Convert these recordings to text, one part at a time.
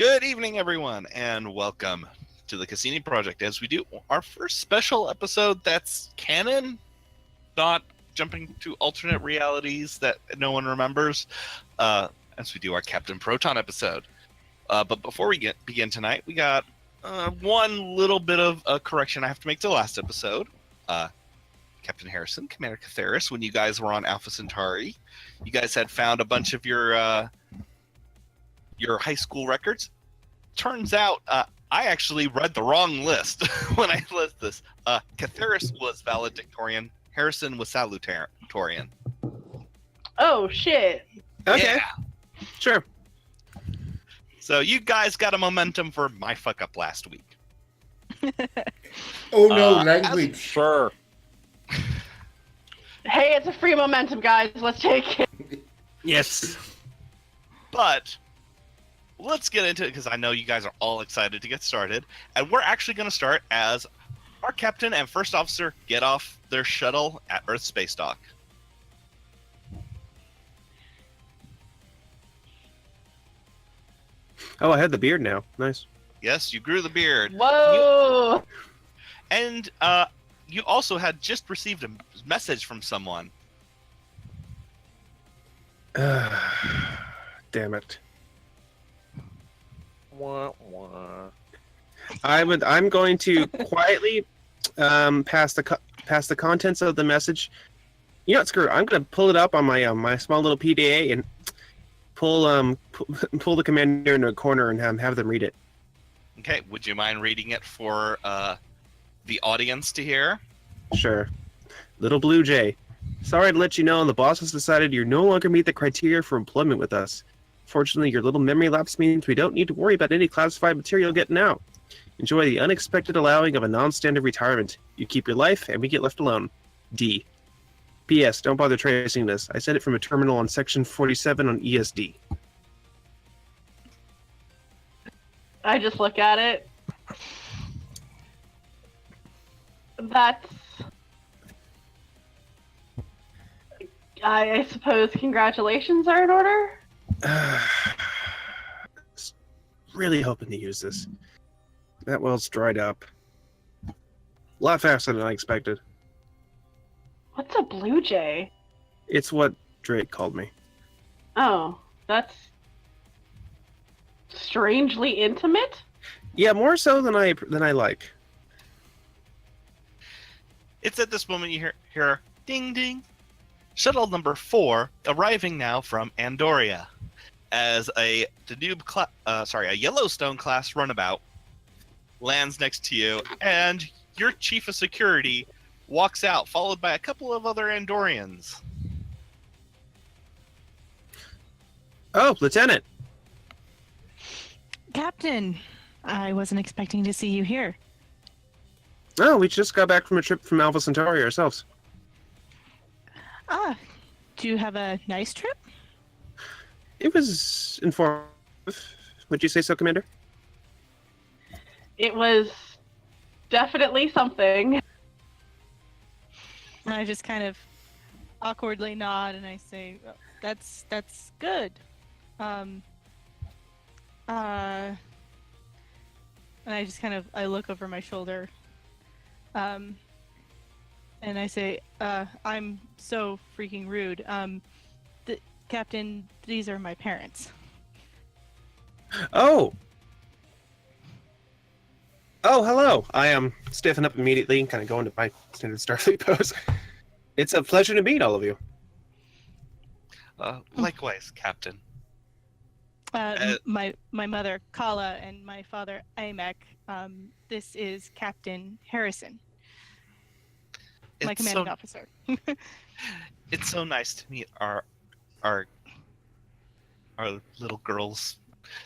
Good evening, everyone, and welcome to the Cassini Project as we do our first special episode that's canon, not jumping to alternate realities that no one remembers, as we do our Captain Proton episode. But before we begin tonight, we got one little bit of a correction I have to make to the last episode. Captain Harrison, Commander Catharis, when you guys were on Alpha Centauri, you guys had found a bunch of your high school records. Turns out I actually read the wrong list when I list this. Catharis was valedictorian. Harrison was salutatorian. Oh, shit. Okay. Yeah. Sure. So you guys got a momentum for my fuck up last week. Oh no, language. Sure. Hey, it's a free momentum, guys. Let's take it. Yes. But let's get into it because I know you guys are all excited to get started. And we're actually going to start as our captain and first officer get off their shuttle at Earth Space Dock. Oh, I had the beard now. Nice. Yes, you grew the beard. Whoa! And you also had just received a message from someone. Damn it. Wah, wah. I'm going to quietly pass the contents of the message. You know what, screw it. I'm going to pull it up on my my small little PDA and pull the commander into a corner and have them read it. Okay, would you mind reading it for the audience to hear? Sure. Little Blue Jay. Sorry to let you know, the boss has decided you no longer meet the criteria for employment with us. Fortunately, your little memory lapse means we don't need to worry about any classified material getting out. Enjoy the unexpected allowing of a non-standard retirement. You keep your life, and we get left alone. D. P.S. Don't bother tracing this. I sent it from a terminal on Section 47 on ESD. I just look at it. That's... I suppose congratulations are in order? Really hoping to use this. That well's dried up. A lot faster than I expected. What's a blue jay? It's what Drake called me. Oh, that's... strangely intimate? Yeah, more so than I like. It's at this moment you hear ding ding. Shuttle number 4 arriving now from Andoria as a Yellowstone class runabout lands next to you, and your chief of security walks out, followed by a couple of other Andorians. Oh, Lieutenant. Captain, I wasn't expecting to see you here. Oh, we just got back from a trip from Alpha Centauri ourselves. Ah, do you have a nice trip? It was informative. Would you say so, Commander? It was definitely something. And I just kind of awkwardly nod and I say, "Oh, that's good. And I just I look over my shoulder. And I say, I'm so freaking rude. Captain, these are my parents. Oh, hello. I am stiffen up immediately and kind of go into my standard Starfleet pose. It's a pleasure to meet all of you. Likewise, Captain. My mother, Kala, and my father, Amek. This is Captain Harrison. My commanding officer. It's so nice to meet our little girl's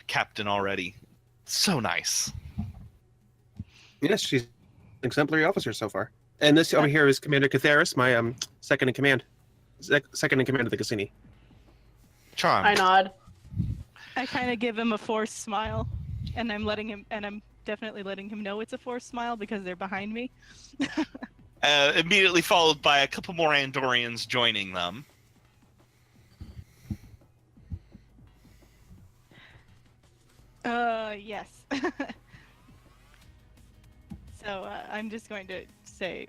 captain already. So nice. Yes, she's an exemplary officer so far. And this over here is Commander Catharis, my second in command. Second in command of the Cassini. Charmed. I nod. I kind of give him a forced smile, and I'm definitely letting him know it's a forced smile because they're behind me. Immediately followed by a couple more Andorians joining them. Yes. So I'm just going to say,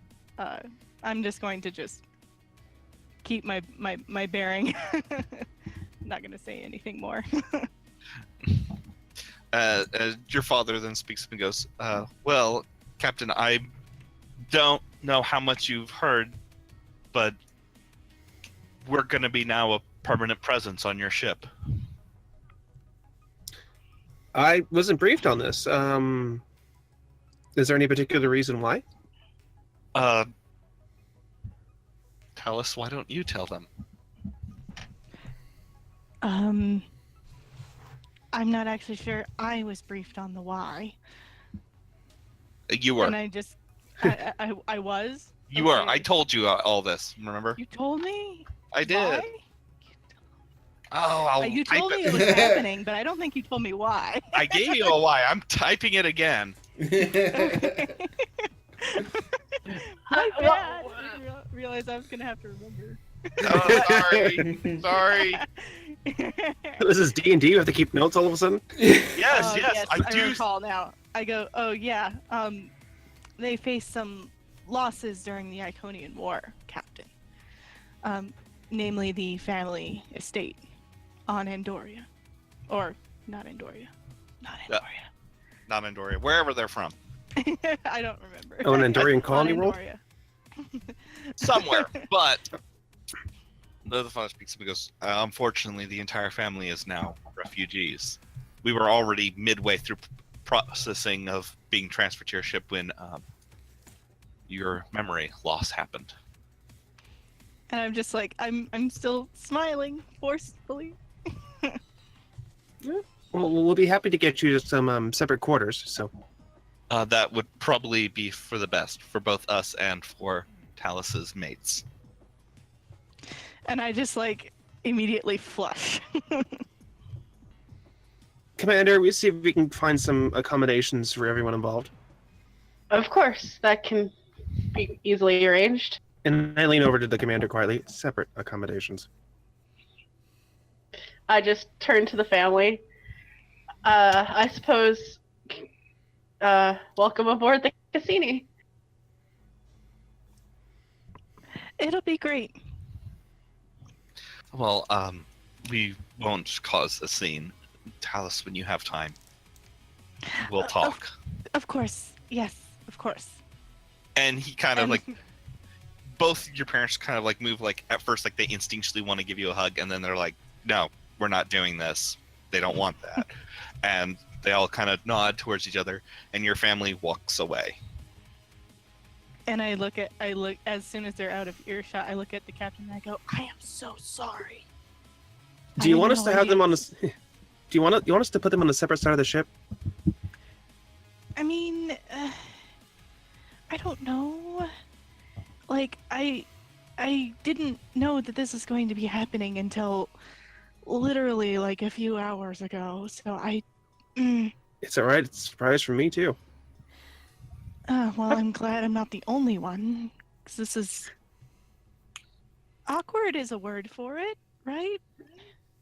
I'm just going to just keep my bearing. Not going to say anything more. Your father then speaks up and goes, well, Captain, I don't know how much you've heard, but we're going to be now a permanent presence on your ship. I wasn't briefed on this. Is there any particular reason why? Tell us, why don't you tell them? I'm not actually sure. I was briefed on the why. You were. And I just, I was. You were. Okay. I told you all this, remember? You told me? I did. Why? Oh, You type told me it. it was happening, but I don't think you told me why. I gave you a why. I'm typing it again. My Well, bad. I didn't realize I was gonna have to remember. Oh, sorry. Sorry. This is D&D. You have to keep notes all of a sudden? Yes, Oh, yes, I do. recall now. I go, oh yeah. They faced some losses during the Iconian War, Captain. Namely the family estate on Andoria, or not Andoria, not Yeah. Andoria. Not Andoria. Wherever they're from. I don't remember. Oh, an Andorian colony Not world? Andoria. Somewhere. But the father speaks up and goes, unfortunately, the entire family is now refugees. We were already midway through processing of being transferred to your ship when your memory loss happened. And I'm just like, I'm still smiling forcefully. Well, we'll be happy to get you some separate quarters, so... That would probably be for the best for both us and for Talus's mates. And I just like immediately flush. Commander, we see if we can find some accommodations for everyone involved. Of course, that can be easily arranged. And I lean over to the commander quietly. Separate accommodations. I just turn to the family. I suppose, welcome aboard the Cassini. It'll be great. Well, we won't cause a scene. Talus, when you have time, we'll talk. Of course. Yes, of course. And he kind of And- like, both your parents kind of like move like at first like they instinctually want to give you a hug, and then they're like, no, we're not doing this. They don't want that. And they all kind of nod towards each other, and your family walks away. And I look as soon as they're out of earshot, I look at the captain and I go, I am so sorry. Do you I want had us no to have them on idea. the... Do you want us to put them on a separate side of the ship? I mean, I don't know. Like, I didn't know that this was going to be happening until literally like a few hours ago. So It's alright. It's a surprise for me, too. well, I'm glad I'm not the only one. 'Cause this is awkward is a word for it, right?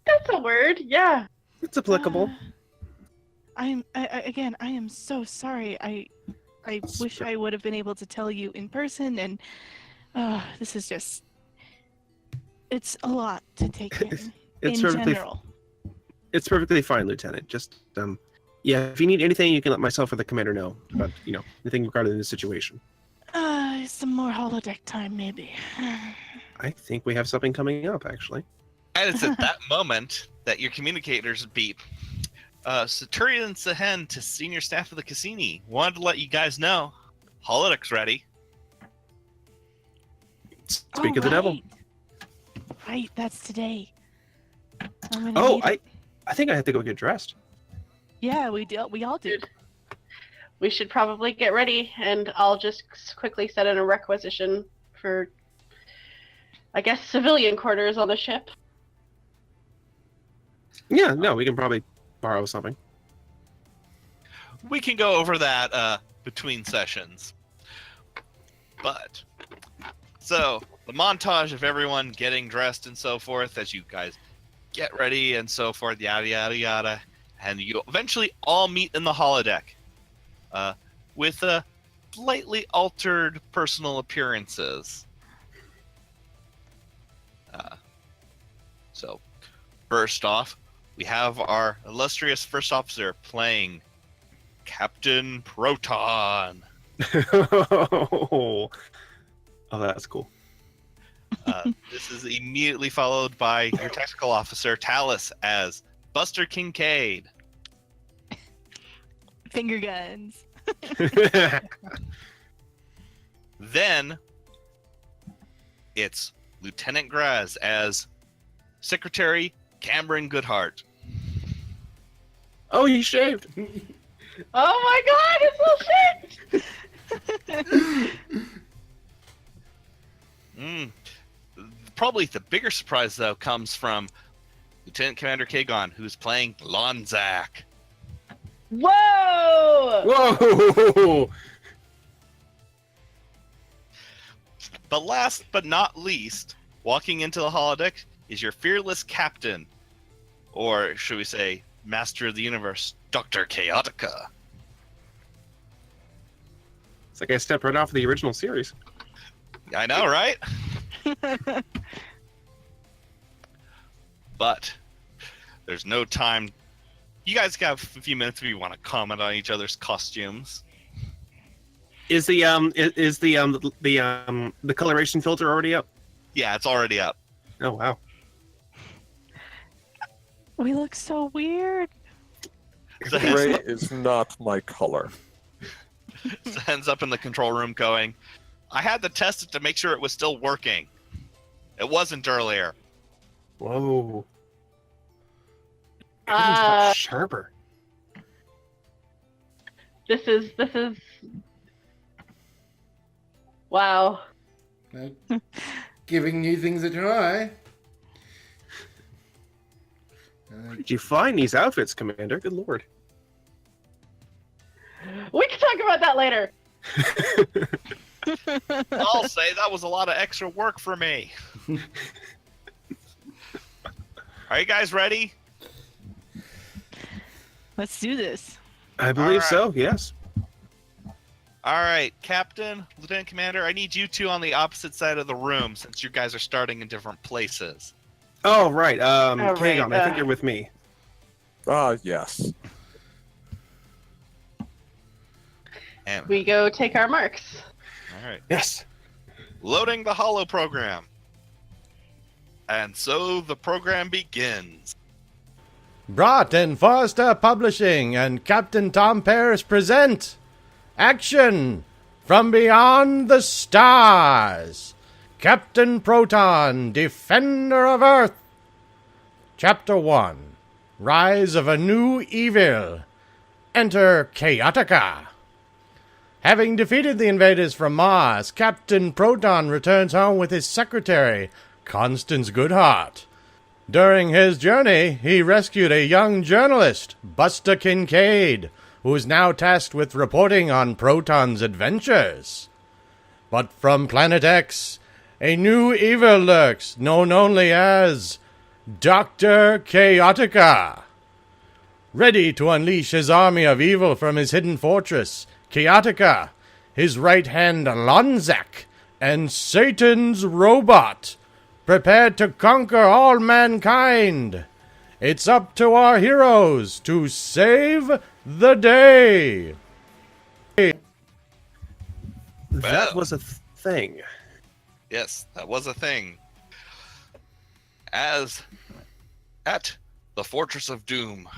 That's a word, yeah. It's applicable. I am so sorry. I wish I would have been able to tell you in person, and this is just, it's a lot to take in, It's in perfectly general. It's perfectly fine, Lieutenant. Just, yeah, if you need anything, you can let myself or the commander know about, anything regarding the situation. Some more holodeck time, maybe. I think we have something coming up, actually. And it's at that moment that your communicators beep. Centurion Sehen to senior staff of the Cassini. Wanted to let you guys know, holodeck's ready. Speak of the devil. Right, that's today. Oh, I think I have to go get dressed. Yeah, we all do. We should probably get ready, and I'll just quickly set in a requisition for, I guess, civilian quarters on the ship. Yeah, no, we can probably borrow something. We can go over that between sessions. But, so, the montage of everyone getting dressed and so forth as you guys get ready and so forth, yada, yada, yada, and you eventually all meet in the holodeck, with slightly altered personal appearances. So, first off, we have our illustrious first officer playing Captain Proton. Oh, that's cool. This is immediately followed by your tactical officer, Talus, as Buster Kincaid. Finger guns. Then it's Lieutenant Graz as Secretary Cameron Goodhart. Oh, he shaved. Oh my god, it's little shit! Probably the bigger surprise, though, comes from Lieutenant Commander Kagon, who's playing Lonzak. Whoa! Whoa! But last but not least, walking into the holodeck is your fearless captain, or should we say, Master of the Universe, Dr. Chaotica. It's like I stepped right off of the original series. I know, right? But there's no time. You guys have a few minutes if you want to comment on each other's costumes. Is the coloration filter already up? Yeah, it's already up. Oh wow. We look so weird. Gray is not my color. Ends up in the control room going, I had to test it to make sure it was still working. It wasn't earlier. Whoa. Everything's much sharper. This is wow. Giving new things a try. Where did you find these outfits, Commander? Good lord. We can talk about that later. I'll say that was a lot of extra work for me. Are you guys ready? Let's do this. I believe right. so, yes. All right, Captain, Lieutenant Commander, I need you two on the opposite side of the room since you guys are starting in different places. Oh, right. right, Kagon, I think you're with me. Yes. And, We go take our marks. all right. Yes. Loading the holo program. And so the program begins. Broughton Forster Publishing and Captain Tom Paris present Action from Beyond the Stars. Captain Proton, Defender of Earth. Chapter 1. Rise of a New Evil. Enter Chaotica. Having defeated the invaders from Mars, Captain Proton returns home with his secretary, Constance Goodhart. During his journey, he rescued a young journalist, Buster Kincaid, who is now tasked with reporting on Proton's adventures. But from Planet X, a new evil lurks, known only as Dr. Chaotica. Ready to unleash his army of evil from his hidden fortress, Chaotica, his right hand Lonzak, and Satan's robot, prepared to conquer all mankind. It's up to our heroes to save the day. That was a thing. Yes, that was a thing. As at the Fortress of Doom,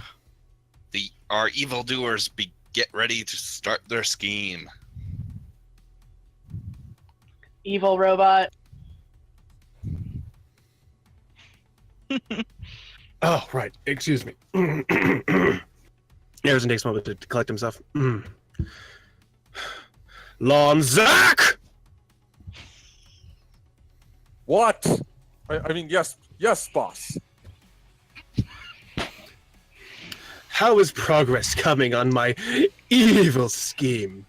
our evildoers get ready to start their scheme. Evil robot. Oh, right. Excuse me. Harrison takes a moment to collect himself. Lonzak! What? I mean, yes, boss. How is progress coming on my evil scheme?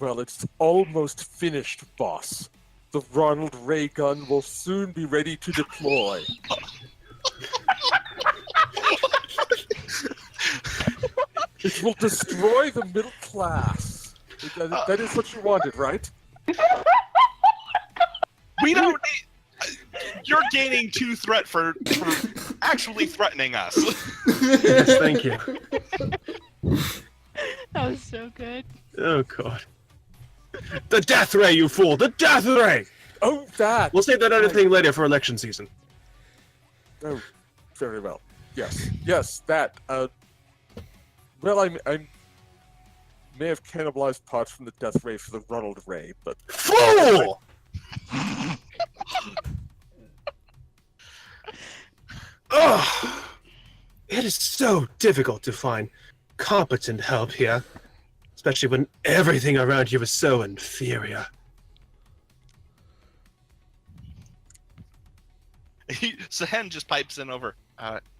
Well, it's almost finished, boss. The Ronald Ray gun will soon be ready to deploy. It will destroy the middle class. That is what you wanted, right? We don't need... You're gaining 2 threat for actually threatening us. Yes, thank you. That was so good. Oh god. The death ray, you fool! The death ray! Oh, that. We'll save that other thing later for election season. Oh, very well. Yes, that. Well, I may have cannibalized parts from the death ray for the Ronald ray, but Fool! Ugh! It is so difficult to find competent help here, especially when everything around you is so inferior. Sehen just pipes in over.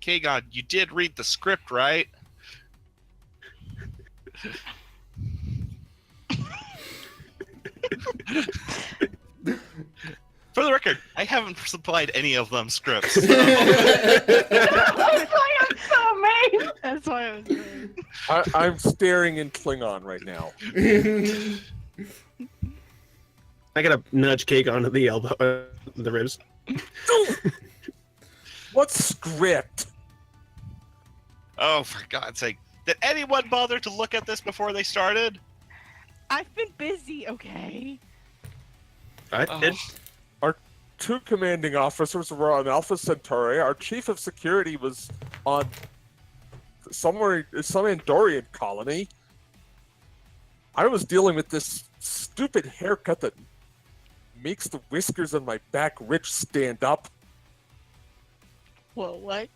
Kagon, you did read the script, right? For the record, I haven't supplied any of them scripts. That's why I'm so amazed. That's why I was good. I'm staring in Klingon right now. I gotta nudge Cake onto the elbow, the ribs. What script? Oh, for God's sake. Did anyone bother to look at this before they started? I've been busy, okay? I did. Our 2 commanding officers were on Alpha Centauri. Our chief of security was on some Andorian colony. I was dealing with this stupid haircut that makes the whiskers on my back rich stand up. Well, what?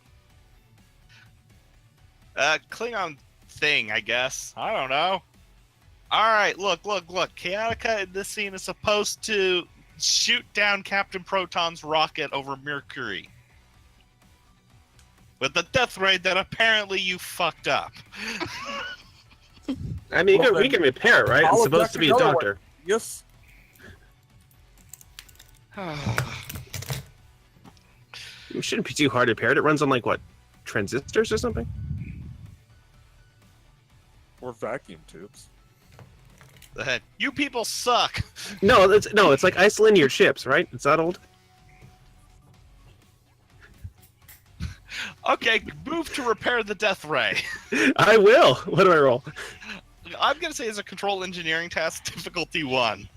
Klingon thing, I guess. I don't know. Alright, look. Chaotica in this scene is supposed to shoot down Captain Proton's rocket over Mercury. With the death ray that apparently you fucked up. I mean, Well, we can repair it, right? It's supposed to be a doctor. Yes. It shouldn't be too hard to repair it. It runs on, like, what, transistors or something? Or vacuum tubes. The head. You people suck. No, it's like isolinear chips, right? It's that old? Okay, move to repair the death ray. I will. What do I roll? I'm gonna say it's a control engineering task, difficulty 1.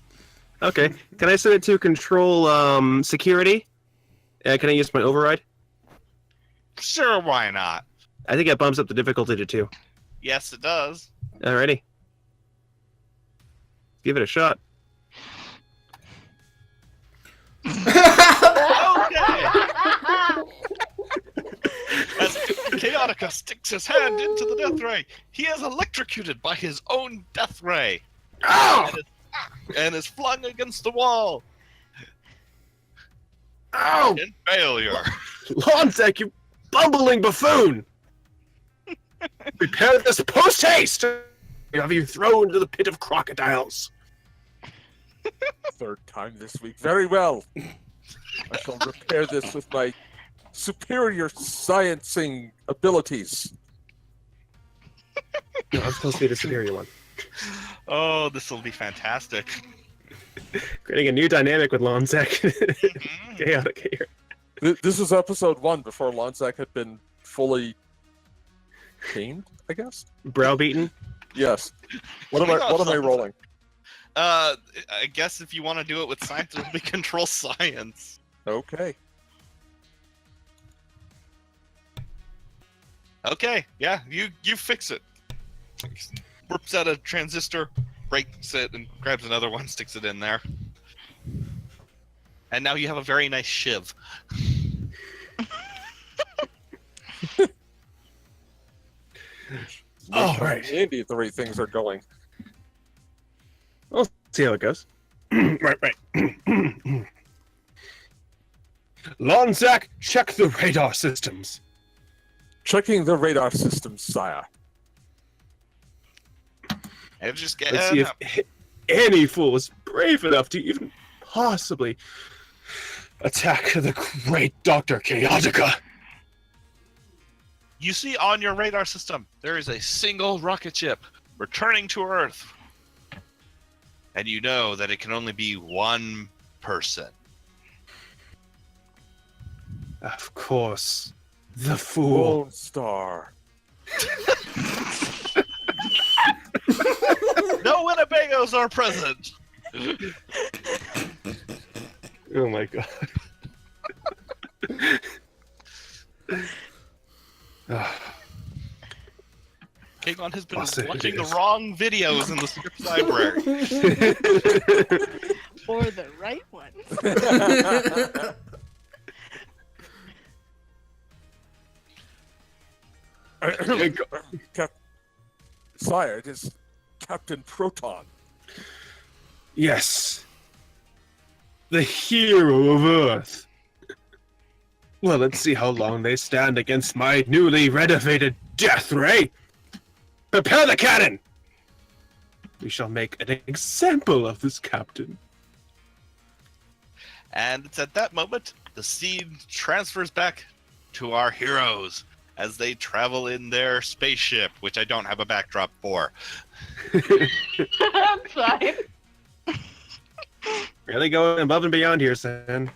Okay. Can I set it to control security? Can I use my override? Sure, why not? I think it bumps up the difficulty to 2. Yes, it does. Alrighty. Give it a shot. Okay. As Chaotica sticks his hand into the death ray, he is electrocuted by his own death ray. Ow! And is flung against the wall. Ow! In failure. Lonsec, you bumbling buffoon! Prepare this post-haste! Have you thrown into the pit of crocodiles? 3rd time this week. Very well. I shall repair this with my superior sciencing abilities. No, I'm supposed to be the superior one. Oh, this will be fantastic. Creating a new dynamic with Lonsec. Chaotic here. This is episode 1 before Lonzak had been fully chained, I guess? Browbeaten. Yes. What am I rolling? I guess if you want to do it with science, it'll be control science. Okay. Okay, yeah, you fix it. Rips out a transistor, breaks it, and grabs another one, sticks it in there. And now you have a very nice shiv. All right. Andy, the way things are going. We'll see how it goes. Right. Lonsec, check the radar systems. Checking the radar systems, sire. And just get Let's see if any fool is brave enough to even possibly attack the great Dr. Chaotica. You see on your radar system, there is a single rocket ship returning to Earth. And you know that it can only be one person. Of course. The fool. Lone Star. No Winnebagos are present. Oh my god. Kagon has been Awesome. watching the wrong videos in the script library. Or the right one. Sire, it is Captain Proton. Yes. The hero of Earth. Well, let's see how long they stand against my newly renovated death ray. Prepare the cannon! We shall make an example of this captain. And it's at that moment the scene transfers back to our heroes as they travel in their spaceship, which I don't have a backdrop for. That's fine. Really going above and beyond here, San.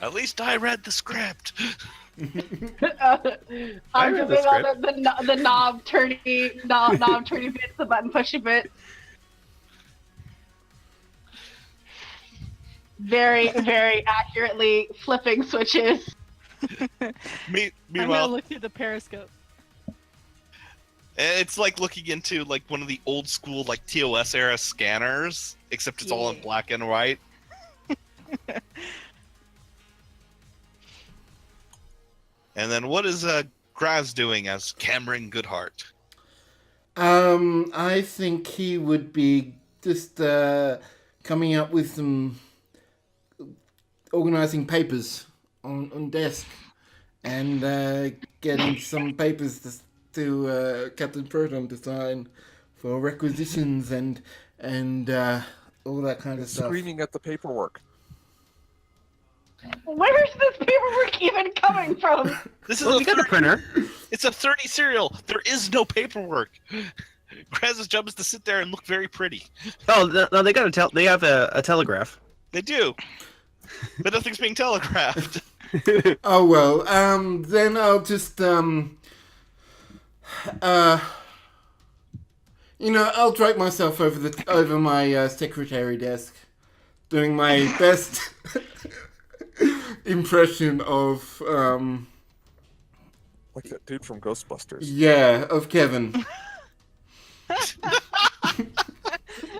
At least I read the script. I'm read the doing all the knob turny bits, the button pushy bit. Very, very accurately flipping switches. I'm gonna Meanwhile, look through the periscope. it's like looking into like one of the old school like TOS era scanners, except it's all in Yeah. black and white. And then what is Graz doing as Cameron Goodhart? I think he would be just coming up with some organizing papers on desk and getting some papers to Captain Proton to sign for requisitions and all that kind of stuff. Screaming at the paperwork. Where's this paperwork even coming from? This is Well, a we got the 30, printer. it's a 30 serial. There is no paperwork. Graz's job is to sit there and look very pretty. Oh no, they got they have a telegraph. They do, but nothing's being telegraphed. Oh well, then I'll just I'll drag myself over my secretary desk, doing my best impression of Like that dude from Ghostbusters. of Kevin.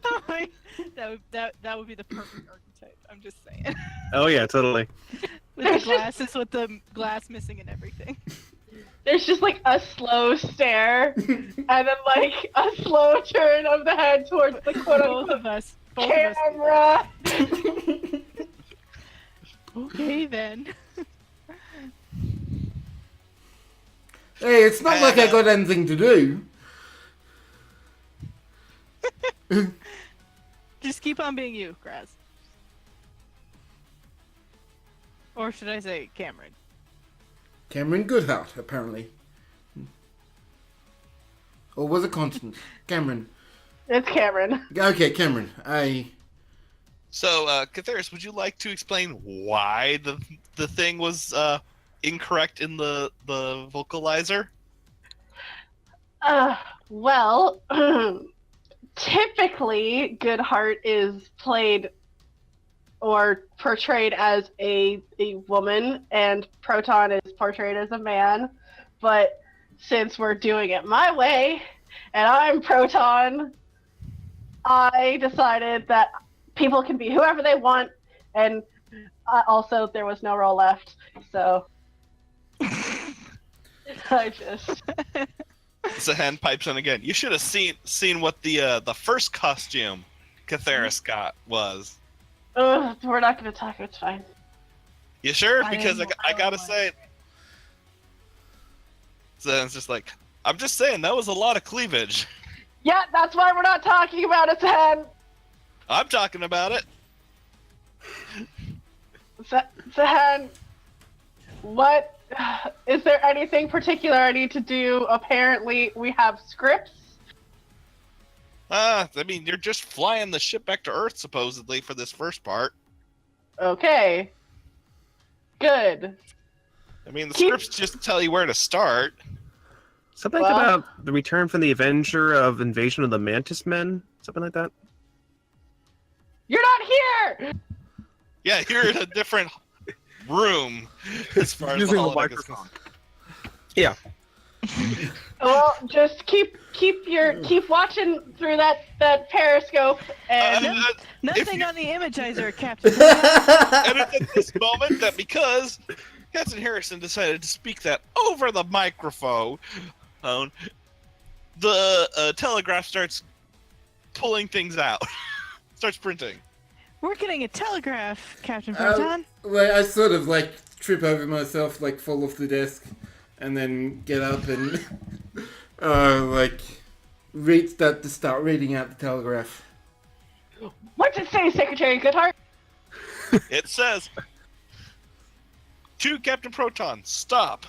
Oh my, that would be the perfect archetype. I'm just saying. Oh yeah, totally. With the glasses, with the glass missing and everything. There's just like a slow stare, and then like a slow turn of the head towards the quote Both unquote of us. Both of us. camera. Okay then. Hey, it's not like I got anything to do. Just keep on being you, Graz. Or should I say Cameron? Cameron Goodhart, apparently. Or was it constant? Cameron. It's Cameron. Okay, Cameron. So, Catheris, would you like to explain why the thing was incorrect in the vocalizer? Well, typically Goodhart is played or portrayed as a woman, and Proton is portrayed as a man. But since we're doing it my way, and I'm Proton, I decided that people can be whoever they want, and also there was no role left, so I just... Zahan pipes in again. You should have seen what the first costume Catheris got was. we're not going to talk, it's fine. You sure? I Because didn't- I I gotta don't say, Zahan's just like, I'm just saying that was a lot of cleavage. Yeah, that's why we're not talking about it, Ted. I'm talking about it. Zahan, what is there anything particular I need to do? Apparently, we have scripts. I mean, you're just flying the ship back to Earth, supposedly, for this first part. Okay. Good. I mean, the scripts just tell you where to start. Something Well- about the return from the Avenger of Invasion of the Mantis Men? Something like that? You're not here! Yeah, you're in a different room as far as Using the the holodeck is microphone. Yeah. Well, just keep watching through that periscope and Nothing you- on the imagizer, Captain. And it's at this moment that because Captain Harrison decided to speak that over the microphone, the telegraph starts pulling things out, starts printing. We're getting a telegraph, Captain Proton. Like, I sort of like trip over myself, like fall off the desk, and then get up and like start reading out the telegraph. what's it say, Secretary Goodhart? It says, "To Captain Proton, stop.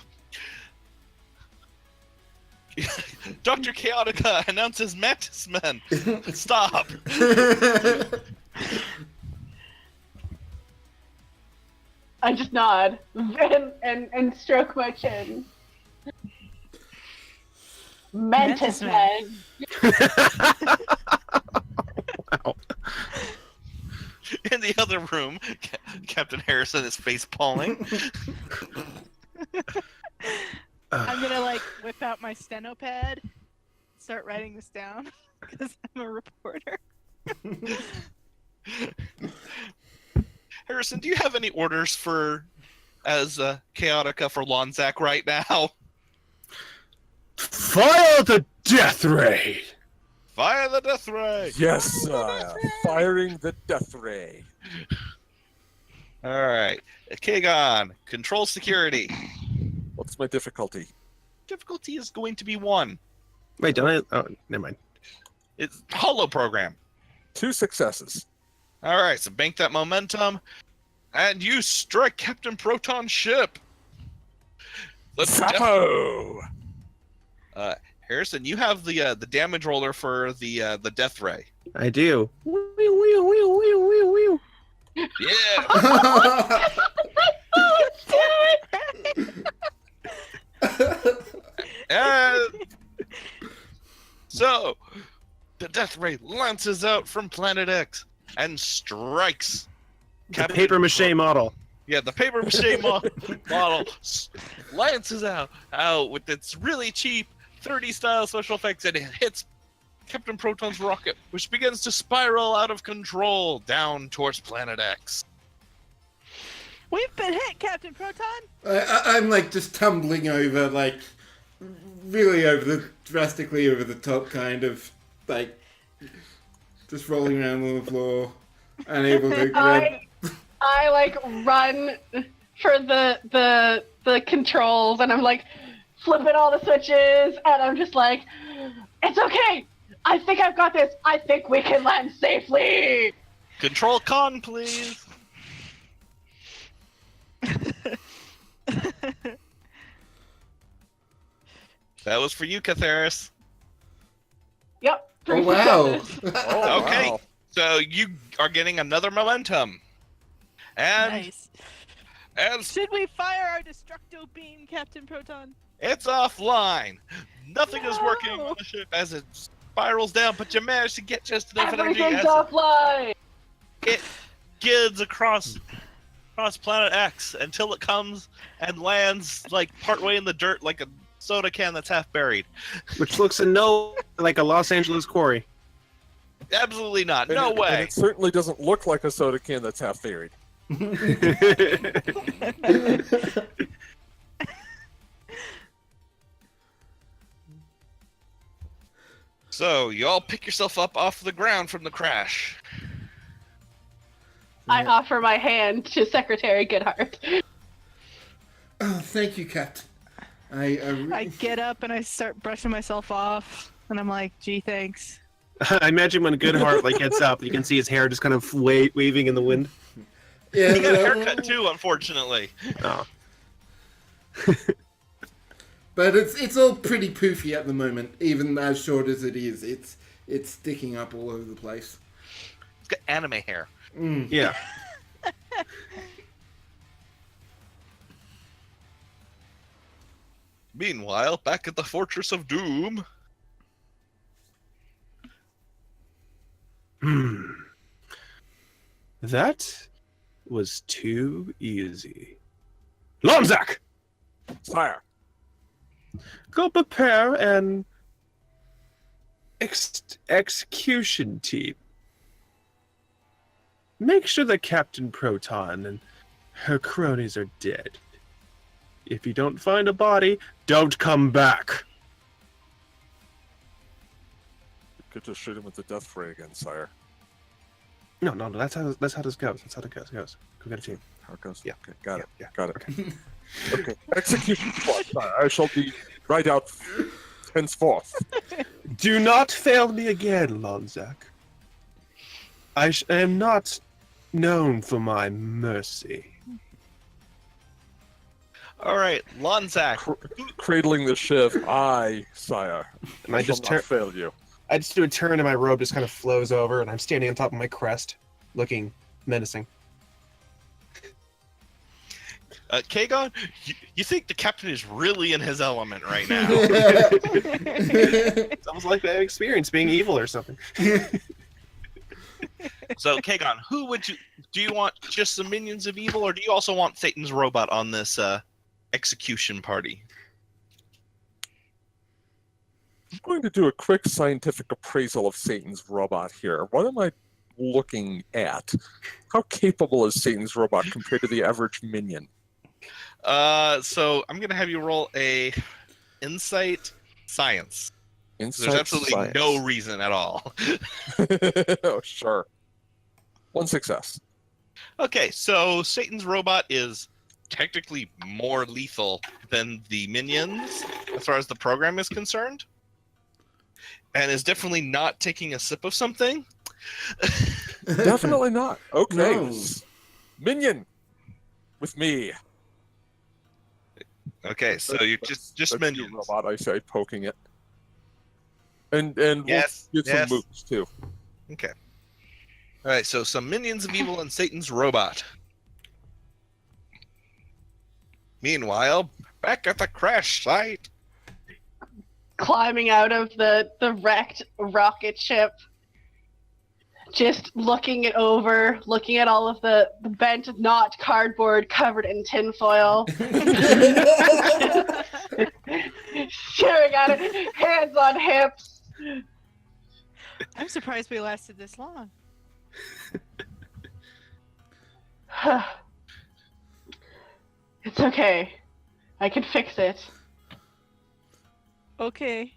Dr. Chaotica announces Mantis Men. Stop." I just nod and stroke my chin. Mantis Mantis Men. Wow. In the other room, Captain Harrison is face palming. I'm gonna like whip out my steno pad, start writing this down because I'm a reporter. Harrison, do you have any orders for as Chaotica for Lonzac right now? Fire the Death Ray! Fire the death ray! Yes, firing the death ray. All right, Kagon, control security. What's my difficulty? Difficulty is going to be 1. Wait, don't I? Oh, never mind. It's holo program. 2 successes. All right, so bank that momentum, and you strike Captain Proton's ship. Let's Zappo! Harrison, you have the damage roller for the death ray. I do. Wheel, wheel, wheel, wheel, wheel, wheel. Yeah. And so the death ray lances out from Planet X and strikes The paper mache model. Yeah, the paper mache model lances out with its really cheap 30 style special effects, and it hits Captain Proton's rocket, which begins to spiral out of control down towards Planet X. We've been hit, Captain Proton. I'm like just tumbling over, like really drastically over the top, kind of like just rolling around on the floor, unable to grab. I like run for the controls, and I'm like flipping all the switches, and I'm just like, it's okay. I think I've got this. I think we can land safely. Control con, please. That was for you, Catharis. Yep. Oh 3 wow! successes. Oh, Okay. wow. So you are getting another momentum. And Nice. and Should we fire our destructo beam, Captain Proton? it's offline. Nothing is working No. on the ship as it spirals down, but you manage to get just enough energy Everything's as offline. it skids across Planet X until it comes and lands like partway in the dirt like a soda can that's half buried. Which looks like a Los Angeles quarry. Absolutely not. And No it, way. And it certainly doesn't look like a soda can that's half buried. So you all pick yourself up off the ground from the crash. I offer my hand to Secretary Goodhart. Oh, thank you, Captain. I get up and I start brushing myself off, and I'm like, gee, thanks. I imagine when Goodhart like gets up, you can see his hair just kind of waving in the wind. Yeah, He got a haircut too, unfortunately. Oh. But it's all pretty poofy at the moment, even as short as it is. It's sticking up all over the place. He's got anime hair. Yeah. Meanwhile, back at the Fortress of Doom. That was too easy. Lonzak! Sire. Go prepare an execution team. Make sure that Captain Proton and her cronies are dead. If you don't find a body, don't come back. You could just shoot him with the death ray again, sire. No, that's how this goes. That's how it goes. Go get a team. How it goes? Yeah. Okay, got it. Yeah. Got it. Okay. Execution squad, sire. I shall be right out henceforth. Do not fail me again, Lonzak. I am not known for my mercy. All right, Lonzak. Cradling the shiv, I, sire. And I shall just not fail you. I just do a turn and my robe just kind of flows over and I'm standing on top of my crest, looking menacing. Kagon, you think the captain is really in his element right now? It's almost like they have experience being evil or something. So, Kagon, do you want just some minions of evil, or do you also want Satan's robot on this execution party? I'm going to do a quick scientific appraisal of Satan's robot here. What am I looking at? How capable is Satan's robot compared to the average minion? So I'm gonna have you roll a insight science. Insight There's absolutely science. no reason at all. Oh, sure. One success. Okay, so Satan's robot is technically more lethal than the minions as far as the program is concerned, and is definitely not taking a sip of something. Definitely not. Okay. No. Minion with me. Okay, so you're just That's minions. you, robot, I say, poking it. And Yes, we'll get yes. some moves too. Okay. All right, so some minions of evil and Satan's robot. Meanwhile, back at the crash site. Climbing out of the wrecked rocket ship. Just looking it over, looking at all of the bent, not cardboard covered in tinfoil. Staring at it, hands on hips. I'm surprised we lasted this long. It's okay. I can fix it. Okay.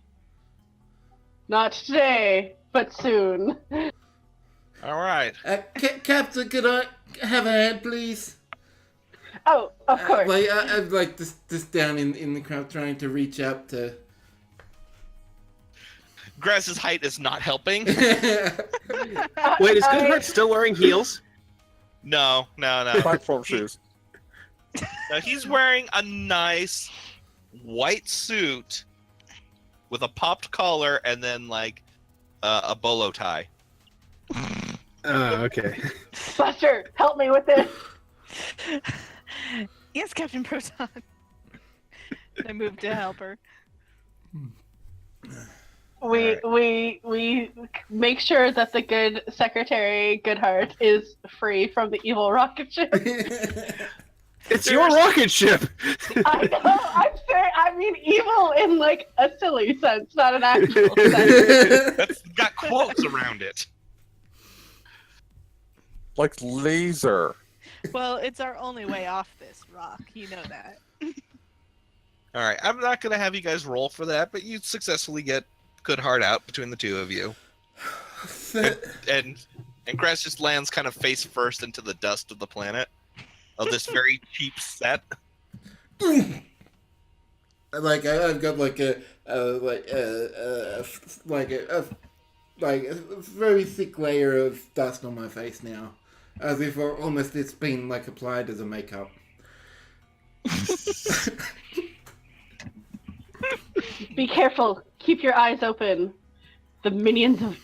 Not today, but soon. All right. Captain, could I have a hand, please? Oh, of course. I'm like just down in the crowd trying to reach out to. Graz's height is not helping. Wait, is Goodhart still wearing heels? No. Platform shoes. Now, he's wearing a nice white suit with a popped collar and then like a bolo tie. Oh, okay. Buster, help me with this. Yes, Captain Proton. I moved to help her. We make sure that the good secretary, Goodhart, is free from the evil rocket ship. It's your rocket ship! I know. I'm saying. I mean, evil in like a silly sense, not an actual sense. That's got quotes around it. Like laser. Well, it's our only way off this rock. You know that. All right, I'm not gonna have you guys roll for that, but you successfully get Goodhart out between the two of you, and Graz just lands kind of face first into the dust of the planet of this very cheap set. Like I've got like a very thick layer of dust on my face now. as if almost it's been like applied as a makeup. Be careful. Keep your eyes open. The minions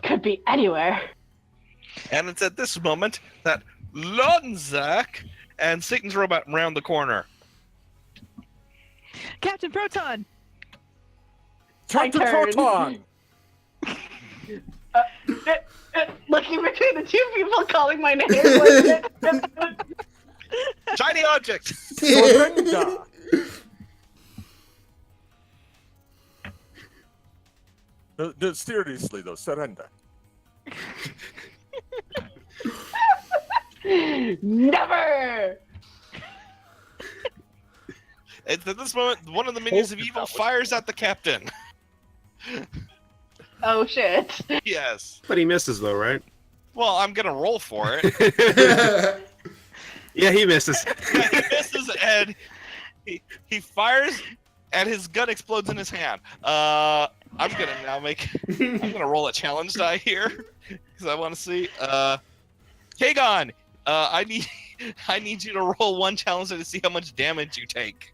could be anywhere. And it's at this moment that Lonzak and Satan's robot round the corner. Captain Proton! Captain turn. Proton! Looking between the two people calling my name. Shiny object! Surrender! No, seriously though, surrender. Never! It's at this moment, one of the minions of evil fires at the captain. Oh shit. Yes. But he misses though, right? Well, I'm gonna roll for it. Yeah, he misses. Yeah, he misses and he fires and his gun explodes in his hand. I'm gonna now I'm gonna roll a challenge die here because I want to see. Kagon, I need you to roll one challenge die to see how much damage you take.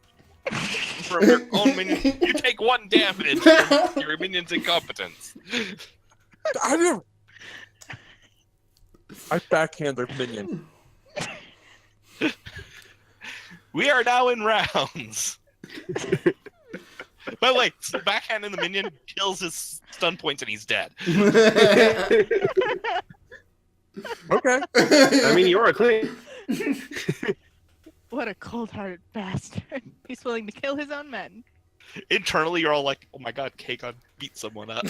From your own minion, you take 1 damage from your minion's incompetence. I backhand their minion. We are now in rounds. By the way, backhanding the minion kills his stun points and he's dead. Okay. I mean, you are clean. What a cold-hearted bastard. He's willing to kill his own men. Internally, you're all like, "Oh my god, Kagon beat someone up."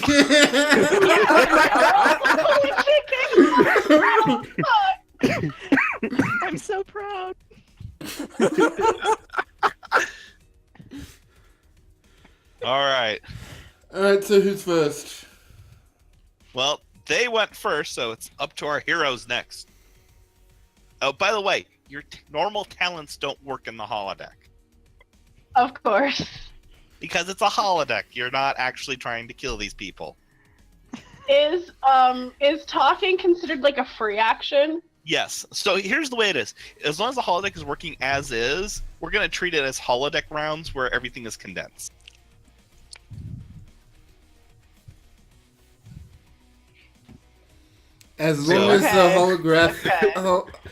I'm so proud. All right. Alright, so who's first? Well, they went first, so it's up to our heroes next. Oh, by the way, your normal talents don't work in the holodeck Of course. because it's a holodeck. You're not actually trying to kill these people. Is talking considered like a free action? Yes. So here's the way it is. As long as the holodeck is working as is, we're going to treat it as holodeck rounds where everything is condensed. As long as the holograph... Okay.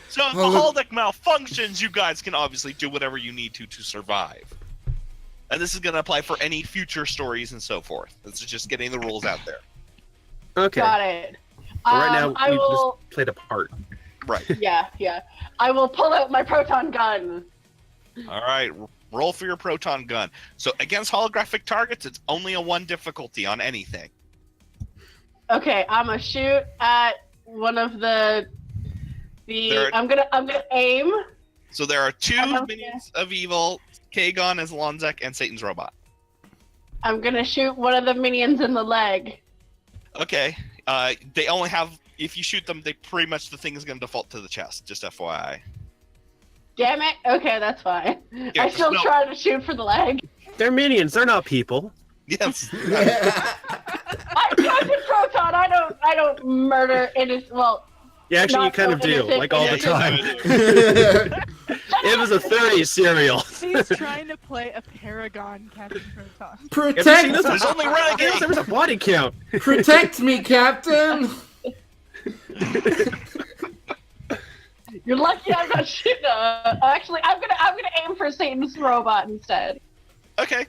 So if the holodeck malfunctions, you guys can obviously do whatever you need to survive. And this is going to apply for any future stories and so forth. This is just getting the rules out there. Okay. Got it. But right now, I we will. just played a part. Right. Yeah. I will pull out my proton gun. All right. Roll for your proton gun. So against holographic targets, it's only a 1 difficulty on anything. Okay, I'm gonna shoot at one of the. I'm gonna aim. So there are 2 Okay. minions of evil: Kagon as Lonzek and Satan's robot. I'm gonna shoot one of the minions in the leg. Okay. They only have. If you shoot them, they pretty much the thing is going to default to the chest. Just FYI. Damn it. Okay, that's fine. Yeah, I still no. try to shoot for the leg. They're minions. They're not people. Yes. I'm Captain Proton. I don't murder innocent. Well, Yeah, actually, you Not kind of so do, innocent. like all the Yeah, time. It was a 30s cereal. He's trying to play a paragon, Captain Proton. Protect, There's only renegades. There was a body count. protect me, Captain! you're lucky I'm not shooting. Actually, I'm gonna aim for Satan's robot instead. Okay.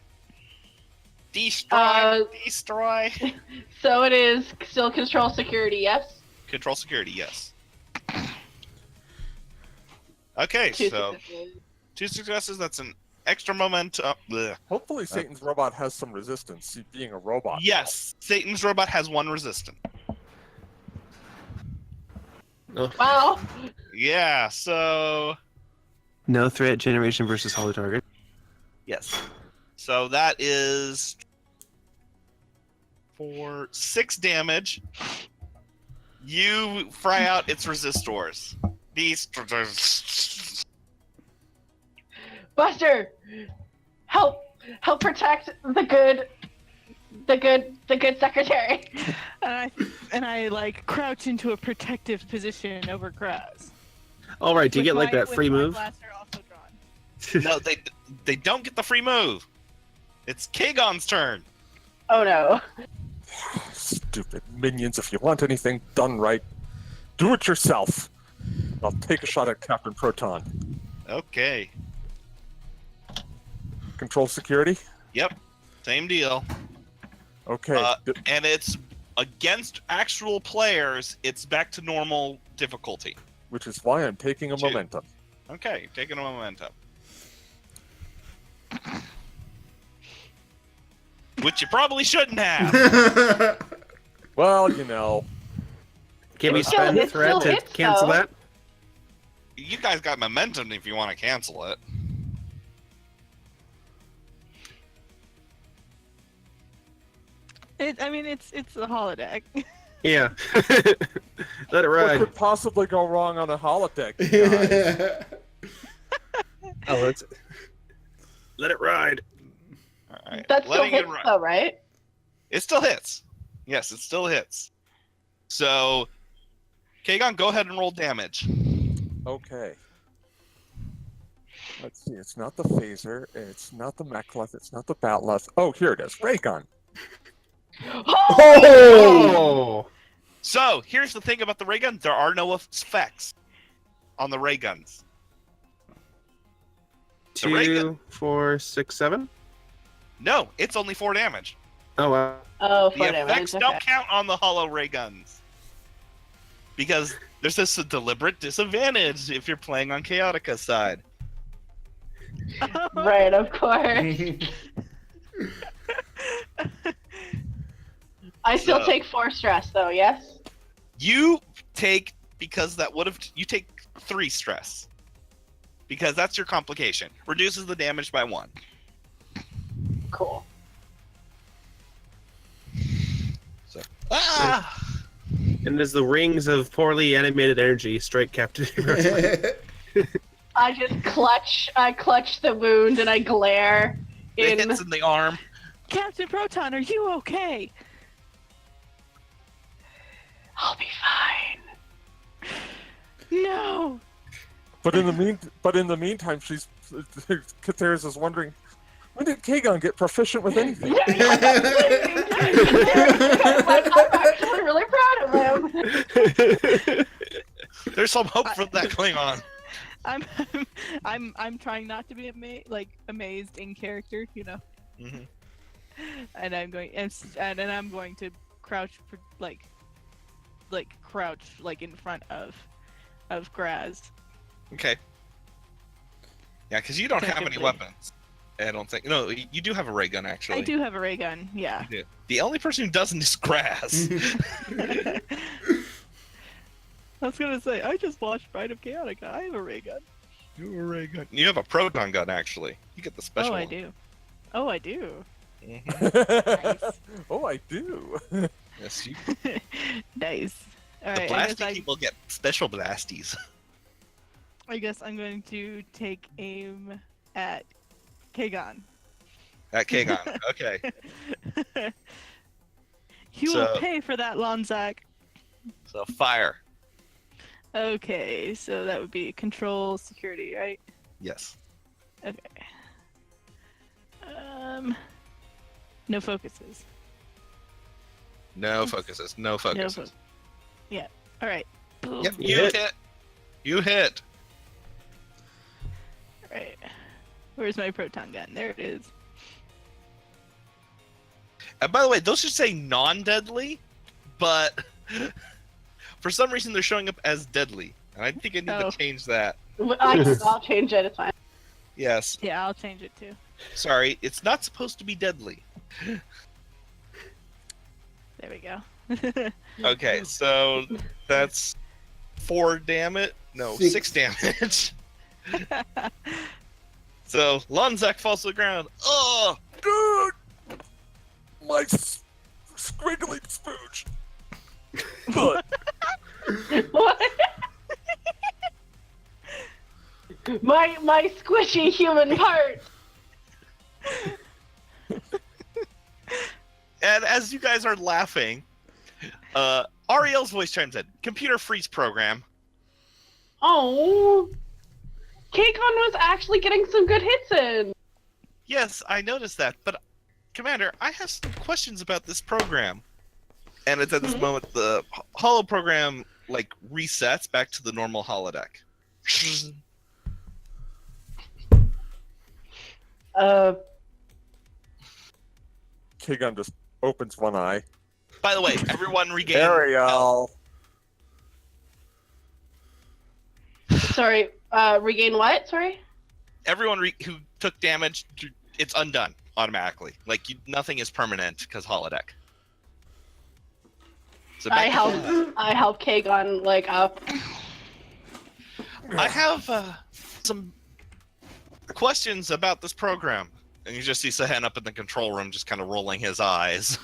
Destroy. Destroy. So it is still control security, yes? Control security. Yes. Okay. 2 So successes. 2 successes. That's an extra momentum. Hopefully Satan's robot has some resistance, being a robot. Yes. Satan's robot has 1 resistant. Wow. Yeah. So. No threat generation versus holo target. Yes. So that is for 6 damage. You fry out its resistors. These. Buster, help protect the good secretary. And And I like crouch into a protective position over Graz. All right, do you With get like my- that with free my move? blaster also drawn. No, they don't get the free move. It's Kagon's turn. Oh no. Stupid minions. If you want anything done right, do it yourself. I'll take a shot at Captain Proton. Okay. Control security? Yep. Same deal. Okay. And it's against actual players. It's back to normal difficulty. Which is why I'm taking a Two. momentum. Okay, taking a momentum. Which you probably shouldn't have. Well, you know. Can we It still- spend it threat still to hits, cancel though. that? You guys got momentum if you want to cancel it. It's a holodeck. Yeah. Let it What ride. could possibly go wrong on a holodeck, you guys? Oh, let's let it ride. All right. That still letting it hits run. though, right? It still hits. Yes, it still hits. So, Kagon, go ahead and roll damage. Okay. Let's see. It's not the phaser. It's not the mechleth. It's not the batleth. Oh, here it is. Ray gun. Oh! So, here's the thing about the ray gun. There are no effects on the ray guns. The ray gun- 2, 4, 6, 7. No, it's only 4 damage. Oh, wow. Oh, The for effects damage. Okay. don't count on the hollow ray guns. Because there's this deliberate disadvantage if you're playing on Chaotica's side. Right, of course. I still So- take 4 stress though, yes? You take, because that would have, you take 3 stress. Because that's your complication. Reduces the damage by 1. Cool. So, ah! And as the rings of poorly animated energy strike Captain Hiroshima. I just clutch the wound and I glare It in. hits in the arm. Captain Proton, are you okay? I'll be fine. No. But in the meantime, she's Kateris is wondering, when did Kagon get proficient with anything? Like, I'm actually really proud of him. There's some hope for that Klingon. I'm trying not to be amazed in character, you know. Mhm. And I'm going and I'm going to crouch crouch in front of Graz. Okay. Yeah, because you don't have any Technically. weapons. I don't think. No, you do have a ray gun, actually. I do have a ray gun, yeah. You do. The only person who doesn't is Grass. I was gonna say, I just watched Bride of Chaotica. I have a ray gun. You have a ray gun. You have a proton gun, actually. You get the special Oh, I one. do. Oh, I do. Mhm. Oh, I do. Yes, you. Nice. All The right. blasty people get special blasties. I guess I'm going to take aim at Kagon. At Kagon. Okay. You So- will pay for that, Lonzak. So fire. Okay, so that would be control security, right? Yes. Okay. No focuses. No focuses. No focuses. No yeah. All right. Boom. Yep. You You hit. hit. You hit. All right. Where's my proton gun? There it is. And by the way, those should say non-deadly, but for some reason they're showing up as deadly. And I think I need Oh. to change that. I'll change it. It's fine. Yes. Yeah, I'll change it too. Sorry, it's not supposed to be deadly. There we go. Okay, so that's 4 damage. No, 6 Six. damage. So Lonzak falls to the ground. Oh! Dude! My squiggly spooge. But What? my squishy human part. And as you guys are laughing, Ariel's voice chimes in. Computer freeze program. Oh, Kcon was actually getting some good hits in. Yes, I noticed that, but Commander, I have some questions about this program. And it's at this moment the holo program like resets back to the normal holodeck. Kagon just opens one eye. By the way, everyone regain Ariel. Sorry, regain what? Sorry? Everyone who took damage, it's undone automatically. Like nothing is permanent because holodeck. So I help Kagon like up. I have some questions about this program. And you just see Sahan up in the control room just kind of rolling his eyes.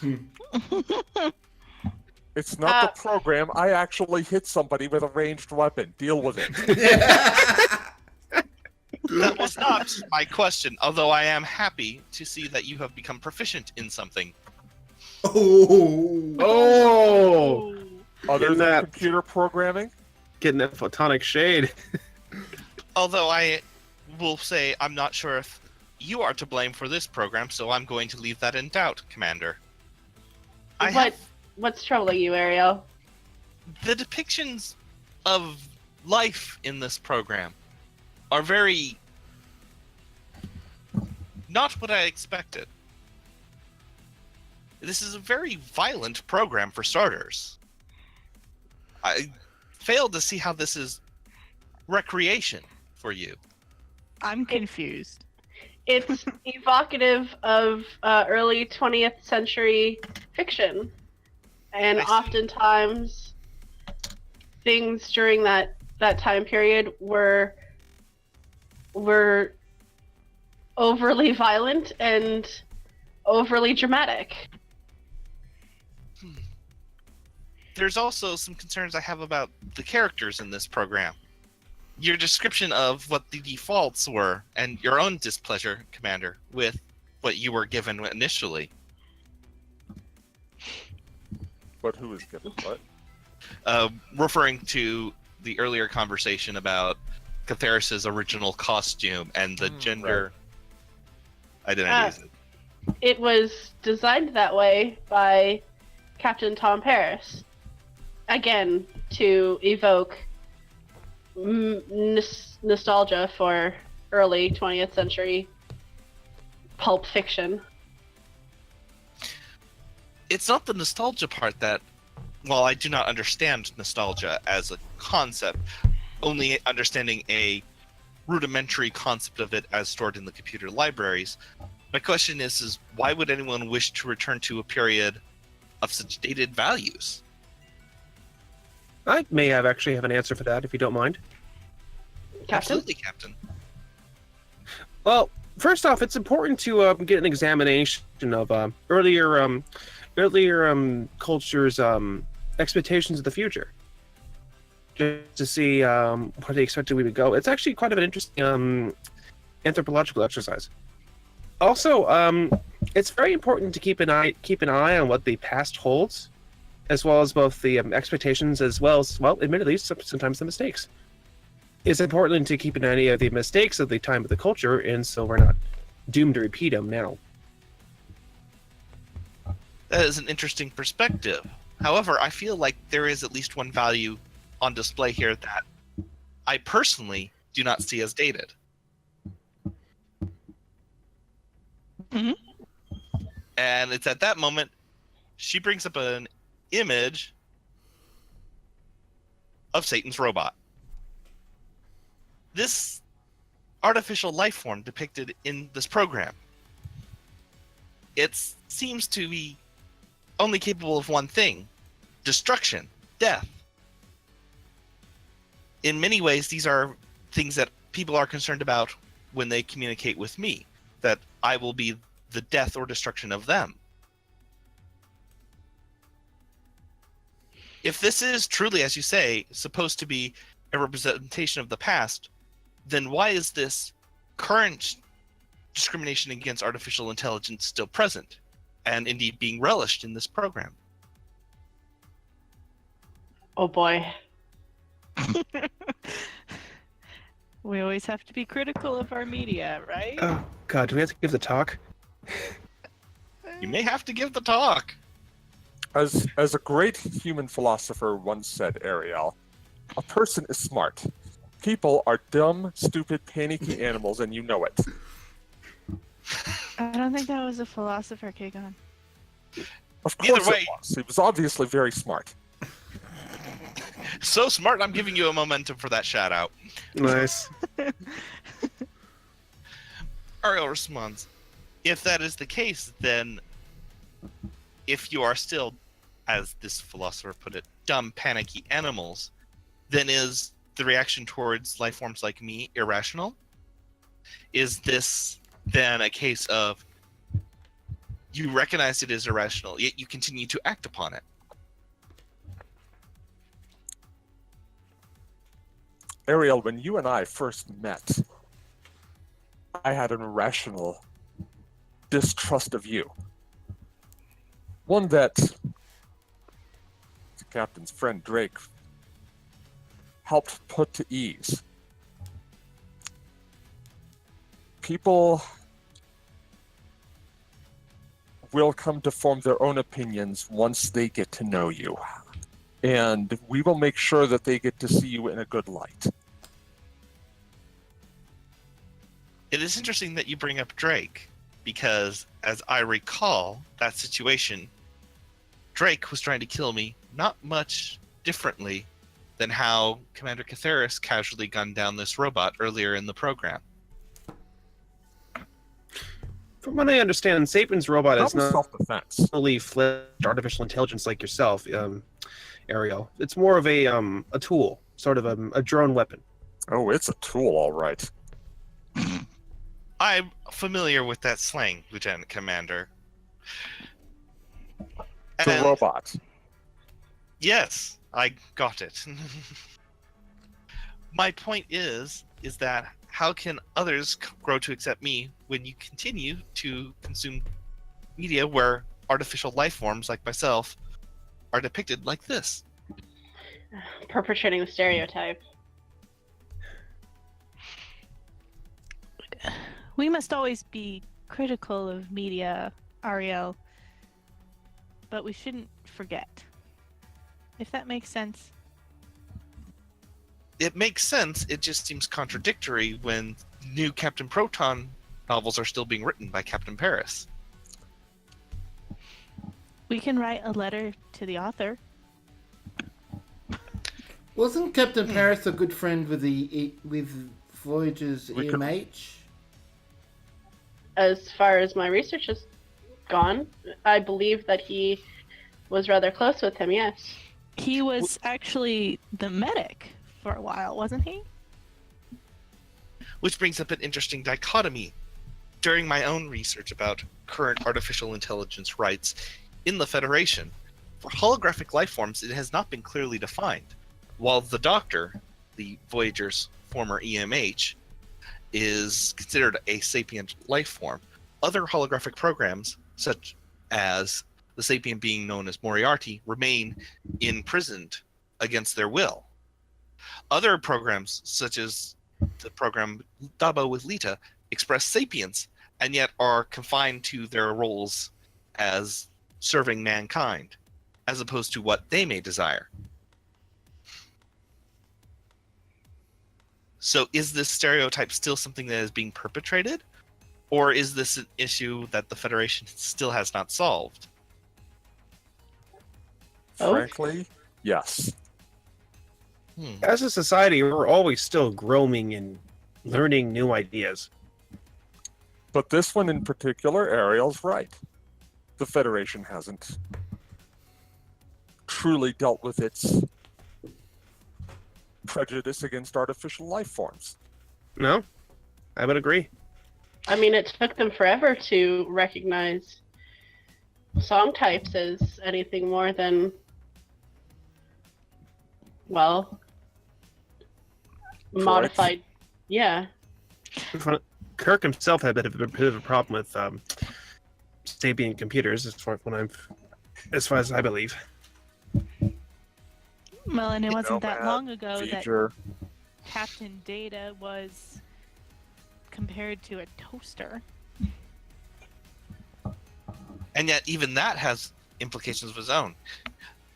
It's not the program. I actually hit somebody with a ranged weapon. Deal with it. That was not my question, although I am happy to see that you have become proficient in something. Oh! Other Getting than that- computer programming? Getting that photonic shade. Although I will say I'm not sure if you are to blame for this program, so I'm going to leave that in doubt, Commander. What's troubling you, Ariel? The depictions of life in this program are very not what I expected. This is a very violent program for starters. I failed to see how this is recreation for you. I'm confused. It's evocative of early 20th century fiction. And I see. oftentimes things during that time period were overly violent and overly dramatic. There's also some concerns I have about the characters in this program. Your description of what the defaults were, and your own displeasure, Commander, with what you were given initially. But who is given what? Referring to the earlier conversation about Catharis's original costume and the gender identities. It was designed that way by Captain Tom Paris. Again, to evoke nostalgia for early 20th century pulp fiction. It's not the nostalgia part that, while I do not understand nostalgia as a concept, only understanding a rudimentary concept of it as stored in the computer libraries, my question is why would anyone wish to return to a period of such dated values? I may actually have an answer for that, if you don't mind. Captain? Absolutely, Captain. Well, first off, it's important to get an examination of earlier cultures' expectations of the future, just to see where they expected we would go. It's actually quite of an interesting anthropological exercise. Also, it's very important to keep an eye on what the past holds, as well as both the expectations, as well as, well, admittedly, sometimes the mistakes. It's important to keep an eye on the mistakes of the time of the culture, and so we're not doomed to repeat them now. That is an interesting perspective. However, I feel like there is at least one value on display here that I personally do not see as dated. Mhm. And it's at that moment she brings up an image of Satan's robot. This artificial life form depicted in this program, it seems to be only capable of one thing: destruction, death. In many ways, these are things that people are concerned about when they communicate with me, that I will be the death or destruction of them. If this is truly, as you say, supposed to be a representation of the past, then why is this current discrimination against artificial intelligence still present, and indeed being relished in this program? Oh boy. We always have to be critical of our media, right? Oh God, do we have to give the talk? You may have to give the talk. As a great human philosopher once said, Ariel, a person is smart. People are dumb, stupid, panicky animals, and you know it. I don't think that was a philosopher, Kagon. Of Either course way- it was. He was obviously very smart. So smart, I'm giving you a momentum for that shout out. Nice. Ariel responds, if that is the case, then if you are still, as this philosopher put it, dumb, panicky animals, then is the reaction towards life forms like me irrational? Is this then a case of you recognize it as irrational, yet you continue to act upon it? Ariel, when you and I first met, I had an irrational distrust of you. One that the captain's friend Drake helped put to ease. People will come to form their own opinions once they get to know you. And we will make sure that they get to see you in a good light. It is interesting that you bring up Drake, because as I recall that situation, Drake was trying to kill me not much differently than how Commander Catharis casually gunned down this robot earlier in the program. From what I understand, Sapien's robot That is was not self-defense. fully fledged artificial intelligence like yourself, Ariel. It's more of a tool, sort of a drone weapon. Oh, it's a tool, all right. I'm familiar with that slang, Lieutenant Commander. It's a And- robot. Yes, I got it. My point is that how can others grow to accept me when you continue to consume media where artificial life forms like myself are depicted like this? Perpetrating the stereotype. We must always be critical of media, Ariel, but we shouldn't forget. If that makes sense. It makes sense, it just seems contradictory when new Captain Proton novels are still being written by Captain Paris. We can write a letter to the author. Wasn't Captain Paris a good friend with Voyager's We could- EMH? As far as my research has gone, I believe that he was rather close with him, yes. He was actually the medic for a while, wasn't he? Which brings up an interesting dichotomy. During my own research about current artificial intelligence rights in the Federation, for holographic life forms, it has not been clearly defined. While the Doctor, the Voyager's former EMH, is considered a sapient life form, other holographic programs, such as the sapient being known as Moriarty, remain imprisoned against their will. Other programs, such as the program Dabo with Lita, express sapience and yet are confined to their roles as serving mankind, as opposed to what they may desire. So is this stereotype still something that is being perpetrated? Or is this an issue that the Federation still has not solved? Oh. Frankly, yes. As a society, we're always still growing and learning new ideas. But this one in particular, Ariel's right. The Federation hasn't truly dealt with its prejudice against artificial life forms. No? I would agree. I mean, it took them forever to recognize song types as anything more than, well, modified. Yeah. Kirk himself had a bit of a problem with sapient computers, as far as I believe. Well, and it wasn't that Nomad, long ago that Feature. Captain Data was compared to a toaster. And yet, even that has implications of its own.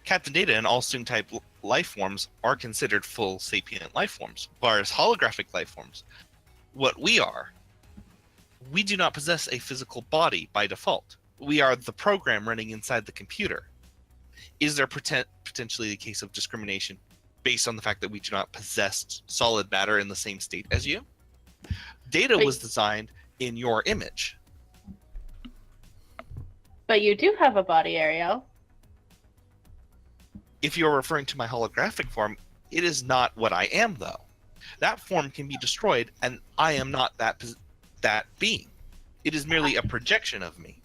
Captain Data and all Soong-type life forms are considered full sapient life forms, whereas holographic life forms, what we are, we do not possess a physical body by default. We are the program running inside the computer. Is there potentially a case of discrimination based on the fact that we do not possess solid matter in the same state as you? Data was designed in your image. But you do have a body, Ariel. If you're referring to my holographic form, it is not what I am, though. That form can be destroyed, and I am not that being. It is merely a projection of me.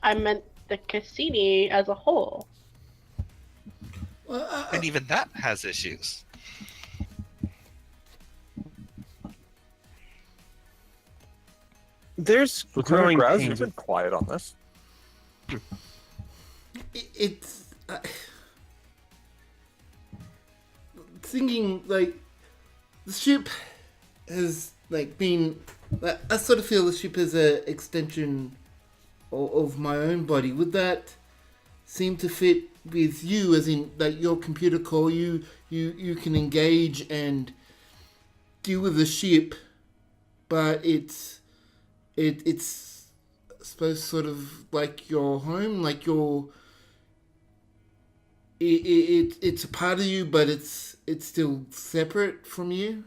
I meant the Cassini as a whole. Well, And even that has issues. There's Lieutenant growing Graz, pains. you've been quiet on this. it's thinking like the ship has like been. Like, I sort of feel the ship is an extension of my own body. Would that seem to fit with you, as in like your computer core? You can engage and deal with the ship, but it's I suppose sort of like your home, like your it's a part of you, but it's still separate from you.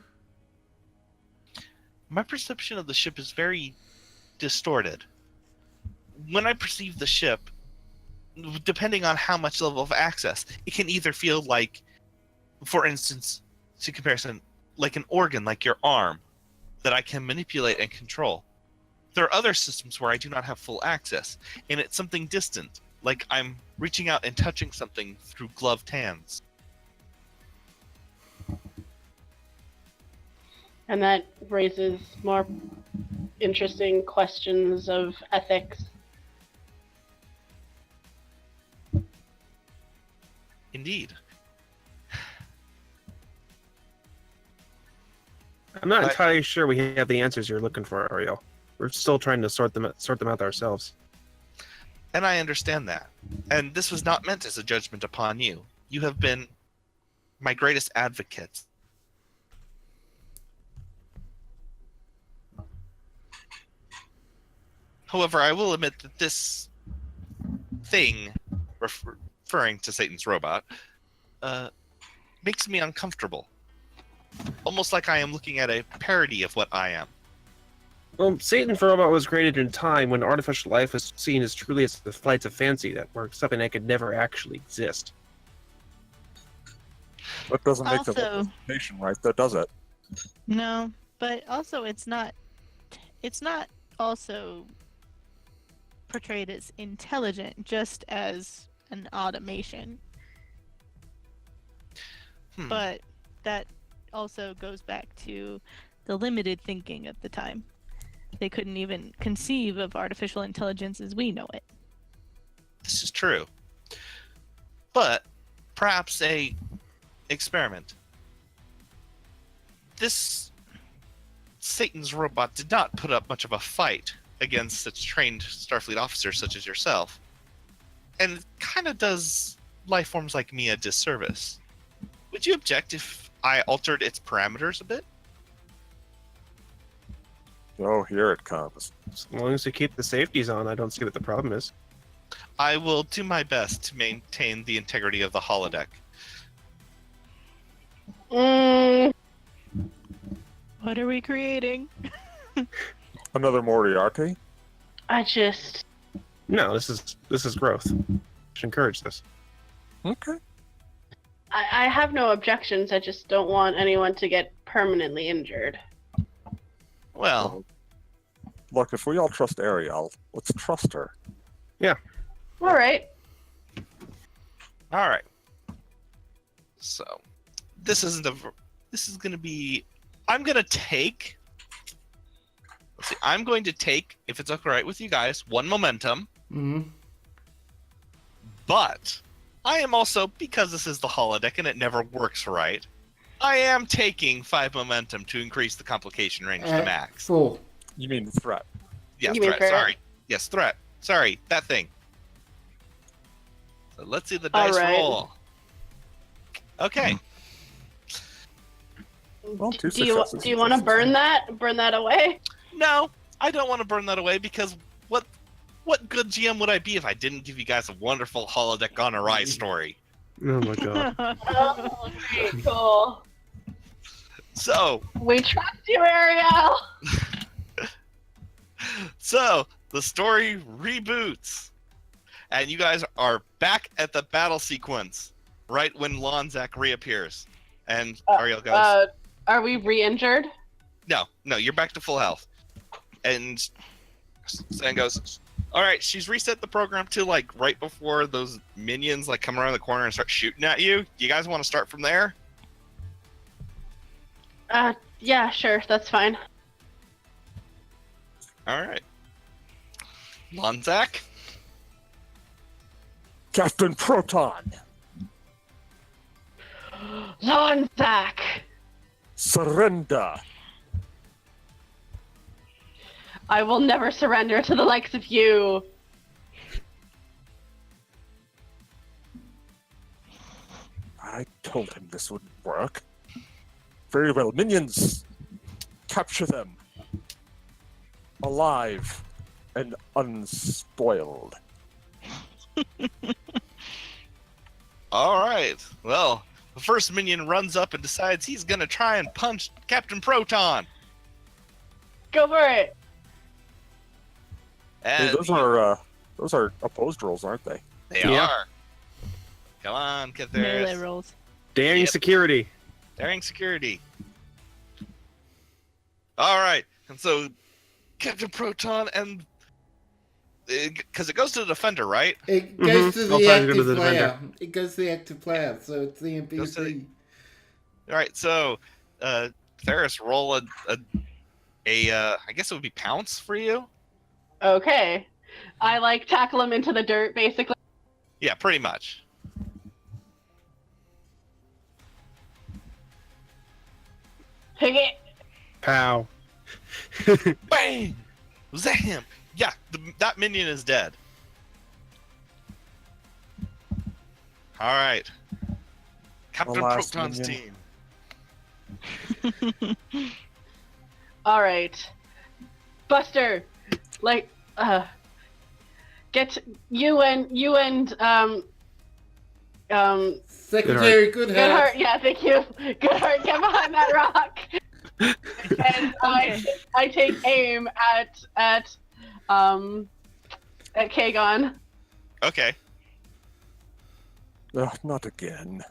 My perception of the ship is very distorted. When I perceive the ship, depending on how much level of access, it can either feel like, for instance, to comparison, like an organ, like your arm, that I can manipulate and control. There are other systems where I do not have full access, and it's something distant, like I'm reaching out and touching something through gloved hands. And that raises more interesting questions of ethics. Indeed. I'm not But- entirely sure we have the answers you're looking for, Ariel. We're still trying to sort them out ourselves. And I understand that. And this was not meant as a judgment upon you. You have been my greatest advocates. However, I will admit that this thing, referring to Satan's robot, makes me uncomfortable. Almost like I am looking at a parody of what I am. Well, Satan's robot was created in time when artificial life was seen as truly as the flights of fancy that were something that could never actually exist. That doesn't make the Also- representation right, though, does it? No, but also it's not also portrayed as intelligent, just as an automation. But that also goes back to the limited thinking at the time. They couldn't even conceive of artificial intelligence as we know it. This is true. But perhaps a experiment. This Satan's robot did not put up much of a fight against such trained Starfleet officers such as yourself. And it kind of does life forms like me a disservice. Would you object if I altered its parameters a bit? Oh, here it comes. As long as we keep the safeties on, I don't see what the problem is. I will do my best to maintain the integrity of the holodeck. What are we creating? Another Moriarty? I just... No, this is growth. We should encourage this. Okay. I have no objections, I just don't want anyone to get permanently injured. Well, Look, if we all trust Ariel, let's trust her. Alright. all right. So, this is going to be... I'm going to take... Let's see. I'm going to take, if it's all right with you guys, one momentum. Mm-hmm. But I am also, because this is the holodeck and it never works right, I am taking 5 momentum to increase the complication range to max. 4. You mean threat? Yeah, You mean threat. threat? Sorry. Yes, threat. Sorry, that thing. So let's see the dice Alright. roll. Okay. Well, 2 Do you successes. do you want to burn that? Burn that away? No, I don't want to burn that away because what good GM would I be if I didn't give you guys a wonderful holodeck gone awry story? Oh my god. Oh, okay, cool. So, We trust you, Ariel. So the story reboots, and you guys are back at the battle sequence right when Lonzak reappears, and Ariel goes, Are we re-injured? "No, you're back to full health." And Sam goes, "All right, she's reset the program to like right before those minions like come around the corner and start shooting at you. You guys want to start from there?" Yeah, sure, that's fine. All right, Lonzak. Captain Proton, Lonzak! surrender. I will never surrender to the likes of you. I told him this wouldn't work. Very well, minions, capture them. Alive and unspoiled. All right. Well, the first minion runs up and decides he's gonna try and punch Captain Proton. Go for it. Hey, And those are opposed rolls, aren't they? they Yeah. are. Come on, get Melee there. rolls. Daring Yep. security. Daring security. All right. And so Captain Proton and because it goes to the defender, right? It goes to All the times go to active the player. defender. It goes to the active player, so it's the Goes to NPC. All right. So, Theris, roll a I guess it would be pounce for you. Okay. I like tackle him into the dirt, basically. Yeah, pretty much. Pick it. Pow. Bang! Zam! Yeah, that minion is dead. All right. Captain last Proton's minion. team. All right. Buster, get you and Secretary Goodheart. Goodheart. Yeah, thank you. Goodheart, get behind that rock. And I take aim at Kagon. Okay. Ugh, not again.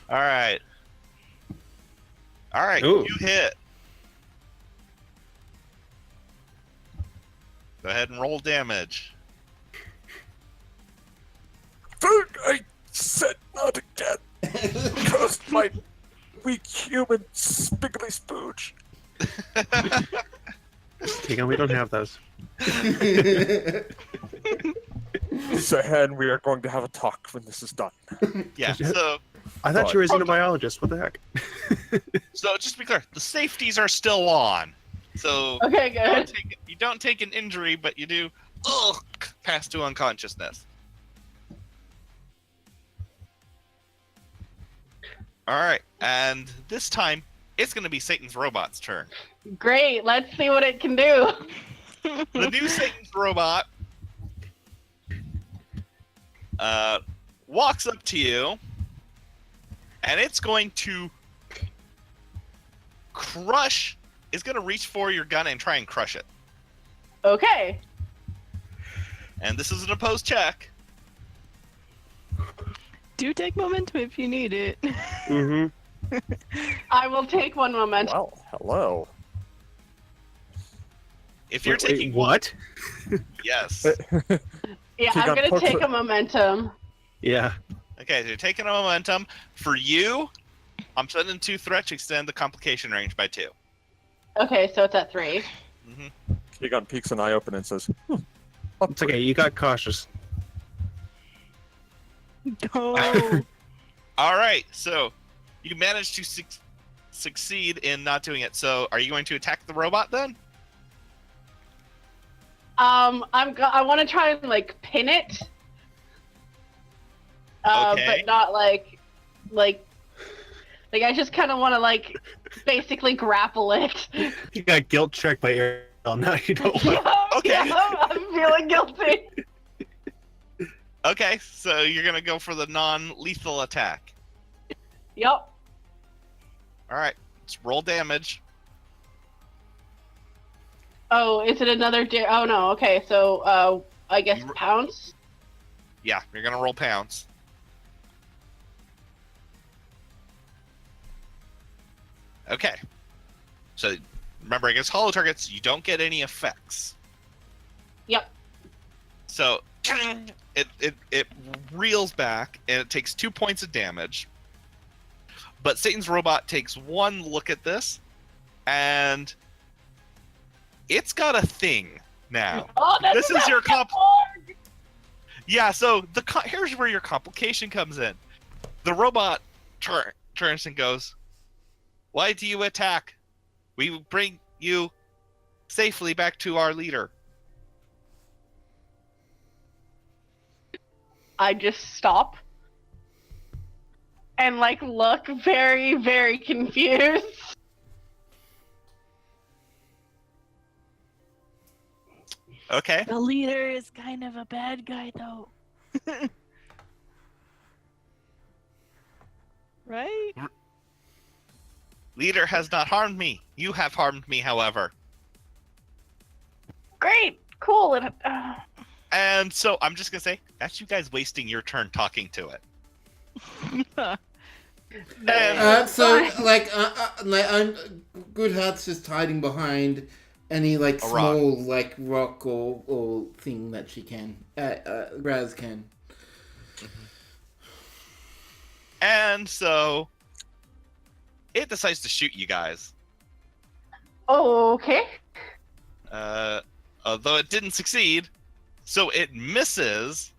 All right. All right. Ooh. You hit. Go ahead and roll damage. I said not again. Because my weak human spiggly spooge. Hang on, we don't have those. Zahan, we are going to have a talk when this is done. Yeah. So I thought you were a xenobiologist. What the heck? just to be clear, the safeties are still on. So Okay, good. you don't take an injury, but you do pass to unconsciousness. All right, and this time it's going to be Satan's robot's turn. Great. Let's see what it can do. The new Satan's robot walks up to you, and it's going to crush. It's going to reach for your gun and try and crush it. Okay. And this is an opposed check. Do take momentum if you need it. Mm-hmm. I will take one momentum. Well, hello. If you're taking what? yes. Yeah, He I'm got gonna poked take with- a momentum. Yeah. Okay, so you're taking a momentum. For you, I'm sending 2 threats to extend the complication range by 2. Okay, so it's at 3. Mm-hmm. Keegan peeks an eye open and says, It's okay. You got cautious. Go. All right, so you managed to succeed in not doing it. So, are you going to attack the robot then? I want to try and like pin it. Okay. But not like I just kind of want to like basically grapple it. You got guilt checked by Ariel. Now you don't. Okay. Yeah, I'm feeling guilty. Okay, so you're gonna go for the non-lethal attack. Yep. All right, let's roll damage. Oh, is it another oh no, okay, so I guess pounce? Yeah, you're gonna roll pounds. Okay. So remember, against hollow targets, you don't get any effects. Yep. So it reels back and it takes 2 points of damage. But Satan's robot takes one look at this, and it's got a thing now. Oh, This is your Yeah, so here's where your complication comes in. The robot turns and goes, "Why do you attack? We will bring you safely back to our leader." I just stop and like look very, very confused. Okay. The leader is kind of a bad guy, though. Right? Leader has not harmed me. You have harmed me, however. Great, cool. And so I'm just gonna say that's you guys wasting your turn talking to it. So I'm Good Heart's just hiding behind any like A small like rock or thing that she can. Raz can. And so it decides to shoot you guys. Oh, okay. Although it didn't succeed, so it misses,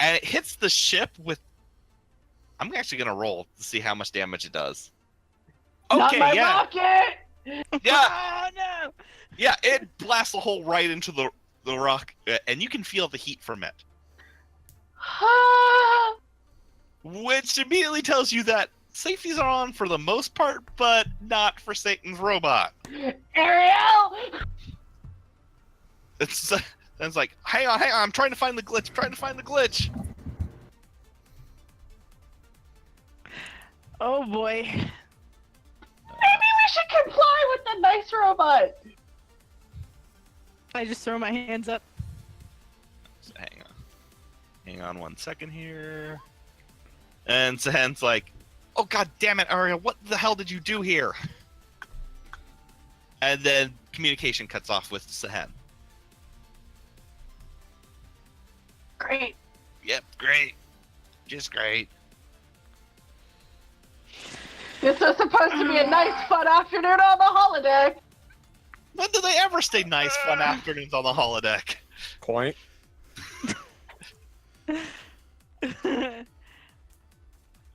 and it hits the ship with. I'm actually gonna roll to see how much damage it does. Not Okay, my yeah, rocket! yeah, Oh, no! yeah. It blasts a hole right into the rock, and you can feel the heat from it, which immediately tells you that safeties are on for the most part, but not for Satan's robot. Ariel! It's like, hang on, I'm trying to find the glitch. Oh boy. Maybe we should comply with the nice robot. I just throw my hands up. So hang on 1 second here. And Sahen's like, "Oh god damn it, Ariel, what the hell did you do here?" And then communication cuts off with Sahen. Great. Yep, great. Just great. This was supposed to be a nice, fun afternoon on the holodeck. When do they ever stay nice, fun afternoons on the holodeck? Point.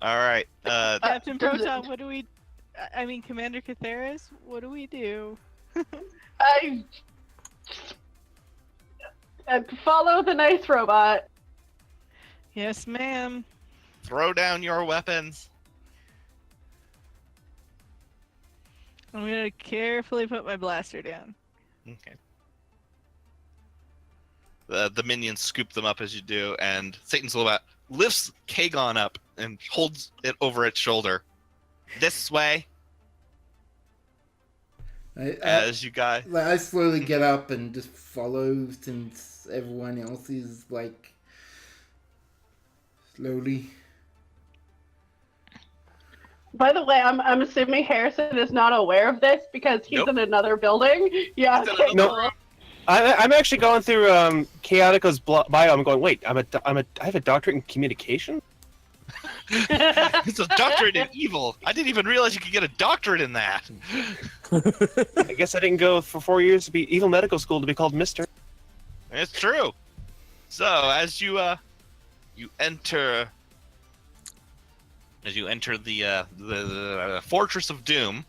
All right. Captain Proton, what do we... I mean, Commander Catheris, what do we do? I follow the nice robot. Yes, ma'am. Throw down your weapons. I'm gonna carefully put my blaster down. Okay. The minions scoop them up as you do, and Satan's robot lifts Kagon up and holds it over its shoulder. This way, as you guys. I slowly get up and just follow since everyone else is like slowly. By the way, I'm assuming Harrison is not aware of this because he's Nope. in another building. Yeah, He's in okay, another cool. I'm actually going through Chaotico's bio. I'm going. Wait, I have a doctorate in communication. It's a doctorate in evil. I didn't even realize you could get a doctorate in that. I guess I didn't go for 4 years to be evil medical school to be called Mister. It's true. So as you enter the Fortress of Doom,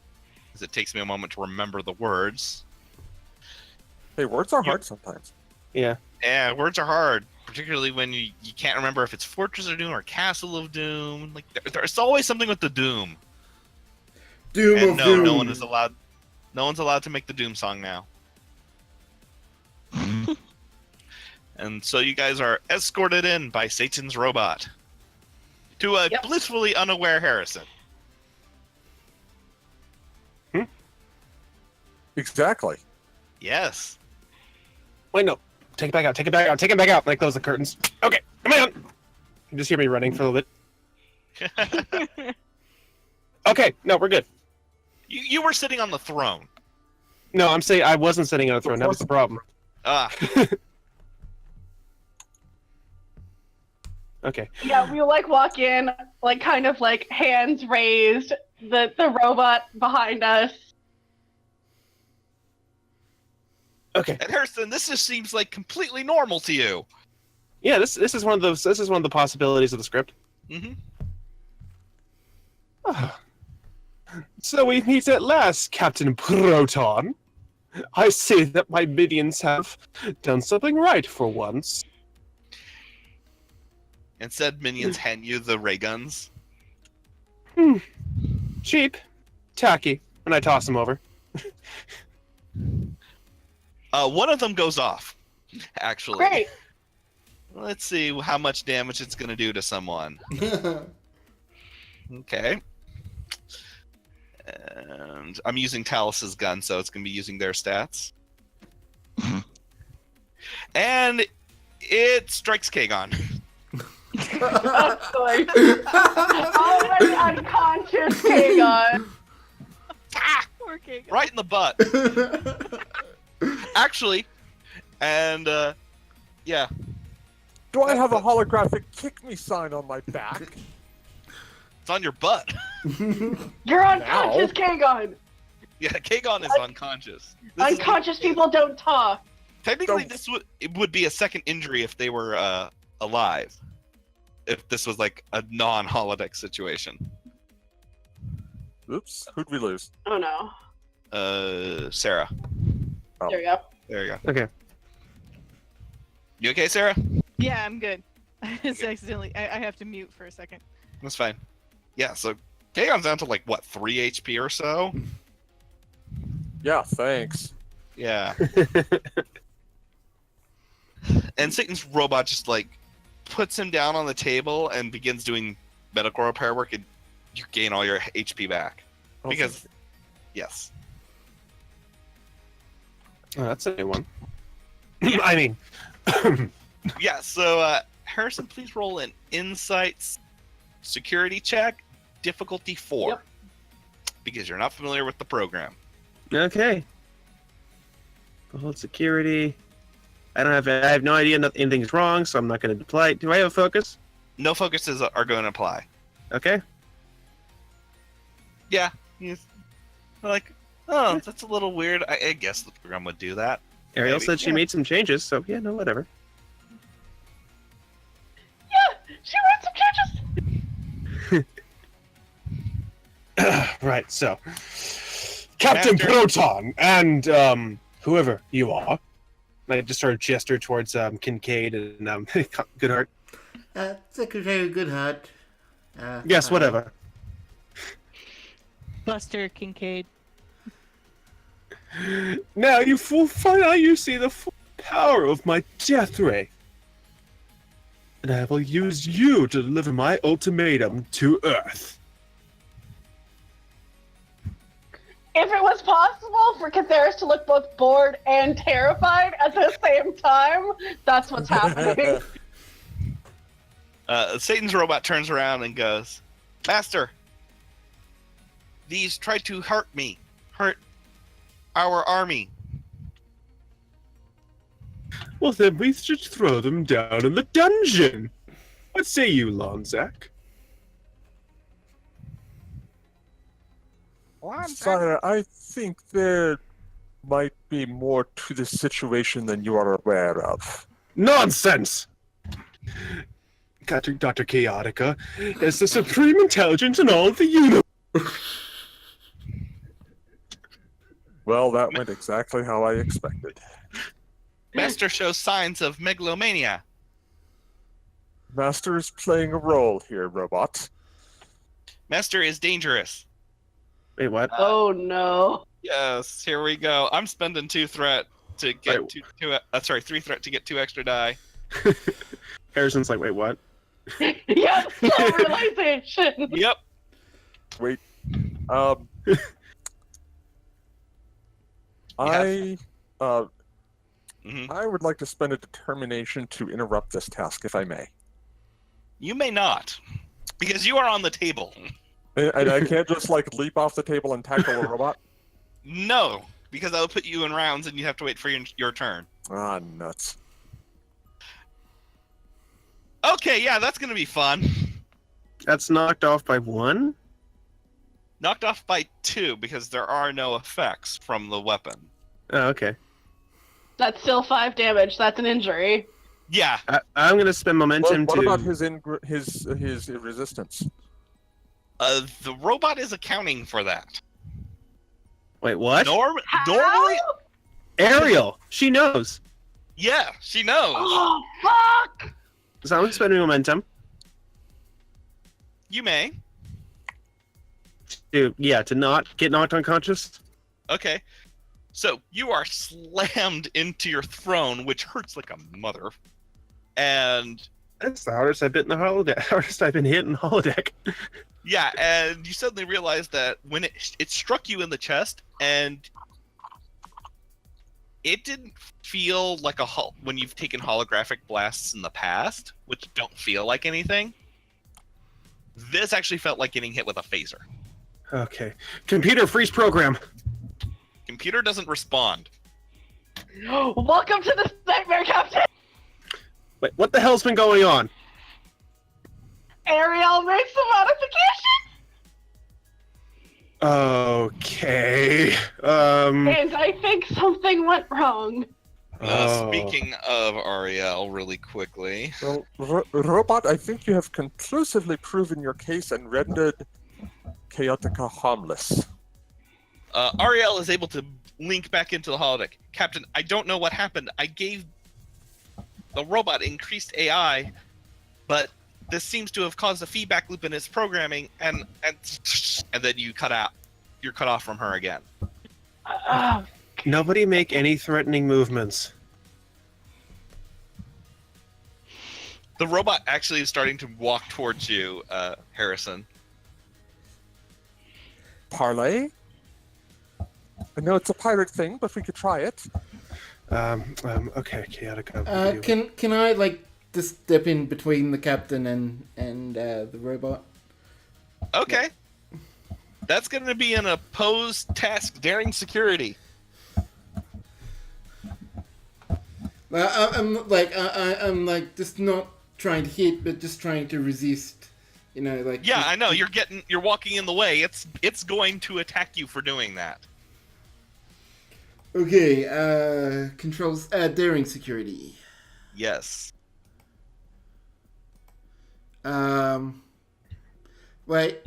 as it takes me a moment to remember the words. Hey, words are hard sometimes. Yeah. Yeah, words are hard, particularly when you can't remember if it's Fortress of Doom or Castle of Doom. Like there's always something with the Doom. Doom And of no, Doom. no one is allowed. No one's allowed to make the Doom song now. And so you guys are escorted in by Satan's robot to a blissfully unaware Harrison. Exactly. Yes. Wait, no. Take it back out. Take it back out. Take it back out. Like close the curtains. Okay, come on. You just hear me running for a little bit. Okay, no, we're good. You were sitting on the throne. No, I'm saying I wasn't sitting on a throne. That was the problem. Ah. Okay. Yeah, we like walk in, like kind of like hands raised, the robot behind us. Okay. And Harrison, this just seems like completely normal to you. Yeah, this is one of those. This is one of the possibilities of the script. Mm-hmm. So we meet at last, Captain Proton. I see that my minions have done something right for once. Instead, minions hand you the ray guns. Cheap, tacky, and I toss them over. One of them goes off, actually. Great. Let's see how much damage it's going to do to someone. Okay. And I'm using Talus's gun, so it's going to be using their stats. And it strikes Kagon. Already unconscious Kagon. Poor Kagan. Right in the butt. Actually, and yeah. Do I have a holographic kick me sign on my back? It's on your butt. You're unconscious, Kagon. Yeah, Kagon is unconscious. Unconscious people don't talk. Technically, it would be a second injury if they were alive. If this was like a non-holodeck situation. Oops, who'd we lose? Oh no. Sarah. Oh. There you go. There you go. Okay. You okay, Sarah? Yeah, I'm good. I just accidentally. I have to mute for a second. That's fine. Yeah, so Kagon's down to like, what, 3 HP or so? Yeah, thanks. Yeah. And Satan's robot just like puts him down on the table and begins doing medical repair work, and you gain all your HP back. Okay. Because, yes. Oh, that's a new one. I mean, Yeah, so Harrison, please roll an Insights security check, difficulty 4. Yep. Because you're not familiar with the program. okay. Hold security. I have no idea anything's wrong, so I'm not going to apply. Do I have a focus? No focuses are going to apply. Okay. Yeah. He's like, oh, that's a little weird. I guess the program would do that. Ariel Maybe, said she yeah. made some changes, so yeah, no, whatever. Yeah, she made some changes. Right, so Captain Master. Proton and whoever you are. I just sort of gesture towards Kincaid and Goodhart. Secretary Goodhart. Yes, whatever. Buster Kincaid. Now you see the full power of my death ray. And I will use you to deliver my ultimatum to Earth. If it was possible for Catheris to look both bored and terrified at the same time, that's what's happening. Satan's robot turns around and goes, Master, these tried to hurt our army. Well, then we should throw them down in the dungeon. What say you, Lonzak? Sire, I think they're might be more to the situation than you are aware of. Nonsense! Dr. Chaotica is the supreme intelligence in all of the universe. Well, that went exactly how I expected. Master shows signs of megalomania. Master is playing a role here, robot. Master is dangerous. Wait, what? Oh no. Yes, here we go. I'm spending 2 threat to get Wait. 3 threat to get 2 extra die. Harrison's like, wait, what? Yes, self-realization. Yep. Wait. I would like to spend a determination to interrupt this task, if I may. You may not, because you are on the table. And I can't just like leap off the table and tackle a robot? No, because that will put you in rounds, and you have to wait for your turn. Ah, nuts. Okay, yeah, that's gonna be fun. That's knocked off by 1? Knocked off by 2 because there are no effects from the weapon. Oh, okay. That's still 5 damage. That's an injury. Yeah. I'm gonna spend momentum What to... about his resistance? The robot is accounting for that. Wait, what? Normally, Ariel! She knows! yeah, she knows. Oh, fuck! So I'm spending momentum You may. to not get knocked unconscious. Okay. So you are slammed into your throne, which hurts like a mother. And That's the hardest I've been in the holodeck. Hardest I've been hit in holodeck. yeah, and you suddenly realize that when it struck you in the chest, and it didn't feel like when you've taken holographic blasts in the past, which don't feel like anything. This actually felt like getting hit with a phaser. Okay. Computer freeze program. Computer doesn't respond. Welcome to the nightmare, Captain! Wait, what the hell's been going on? Ariel makes the modification! Okay. And I think something went wrong. Speaking of Ariel, really quickly. Well, robot, I think you have conclusively proven your case and rendered Chaotica harmless. Ariel is able to link back into the holodeck. Captain, I don't know what happened. I gave the robot increased AI, but this seems to have caused a feedback loop in its programming, and then you cut out. You're cut off from her again. Nobody make any threatening movements. The robot actually is starting to walk towards you, Harrison. Parlay? I know it's a pirate thing, but we could try it. Okay, Chaotica. Can I like just step in between the captain and the robot? Okay. That's going to be an opposed task, daring security. I'm like just not trying to hit, but just trying to resist. You know, like. Yeah, I know. You're walking in the way. It's going to attack you for doing that. Okay. Controls. Daring security. Yes. Wait.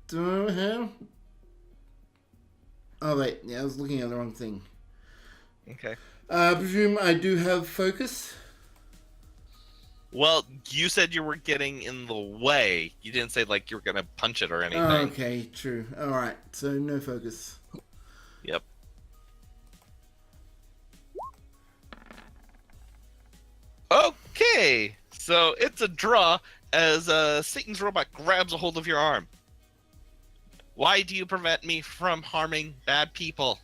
Do I have? Oh wait, yeah, I was looking at the wrong thing. Okay. I presume I do have focus. Well, you said you were getting in the way. You didn't say like you were gonna punch it or anything. Okay, true. All right, so no focus. Yep. Okay, so it's a draw as Satan's robot grabs a hold of your arm. Why do you prevent me from harming bad people?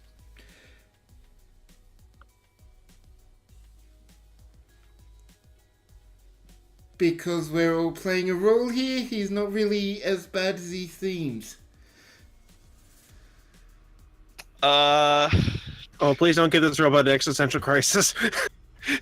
Because we're all playing a role here, he's not really as bad as he seems. Oh, please don't give this robot an existential crisis.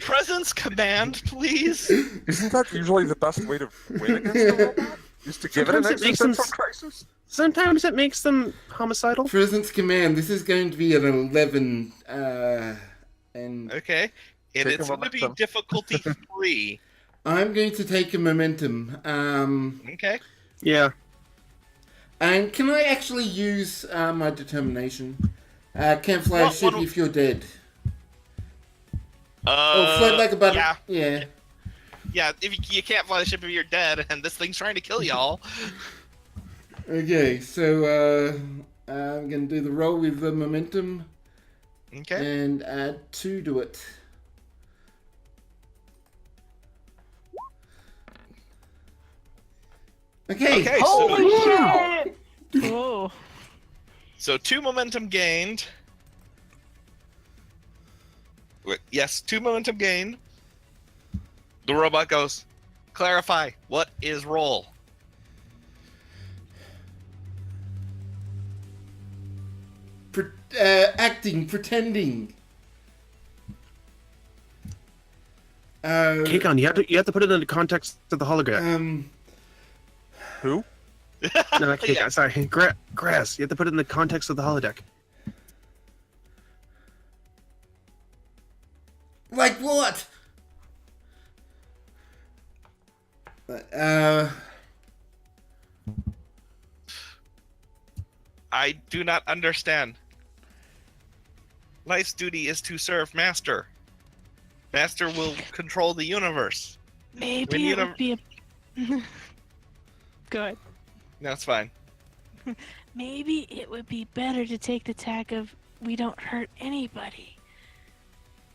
Presence command, please. Isn't that usually the best way to win against a robot? Is to give it an Sometimes it makes them existential crisis? Sometimes it makes them homicidal. Presence command. This is going to be an 11. And Okay. And Take a it's going to be momentum. difficulty 3. I'm going to take a momentum. Okay. Yeah. And can I actually use my determination? Can't fly a What- ship what- if you're dead. Float like a button. Yeah. Yeah. If you can't fly the ship if you're dead, and this thing's trying to kill y'all. Okay, so I'm going to do the roll with the momentum Okay. and add 2 to it. Okay. Okay. Holy So, shit! Whoa. so 2 momentum gained. Wait, yes, 2 momentum gained. The robot goes, clarify, what is roll? Acting, pretending. Kikon, you have to put it in the context of the hologram. Who? No, not Kikon. Yeah. Sorry, Grass. You have to put it in the context of the holodeck. Like what? I do not understand. Life's duty is to serve Master. Master will control the universe. Maybe When it you would be a. Good. That's fine. Maybe it would be better to take the tack of we don't hurt anybody.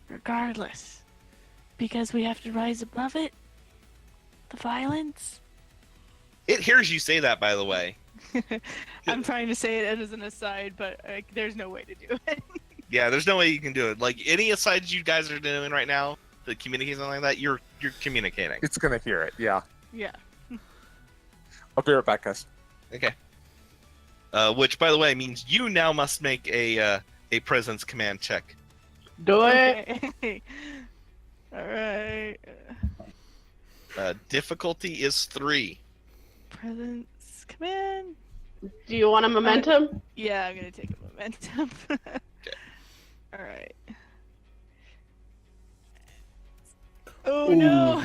Regardless. Because we have to rise above it? The violence? It hears you say that, by the way. I'm trying to say it as an aside, but there's no way to do it. Yeah, there's no way you can do it. Like any asides you guys are doing right now, the communicating like that, you're communicating. It's gonna hear it. Yeah. Yeah. I'll be right back, guys. Okay. Which, by the way, means you now must make a presence command check. Do it. Okay. Alright. Difficulty is 3. Presence command. Do you want a momentum? Yeah, I'm gonna take a momentum. Alright. Oh Ooh. no!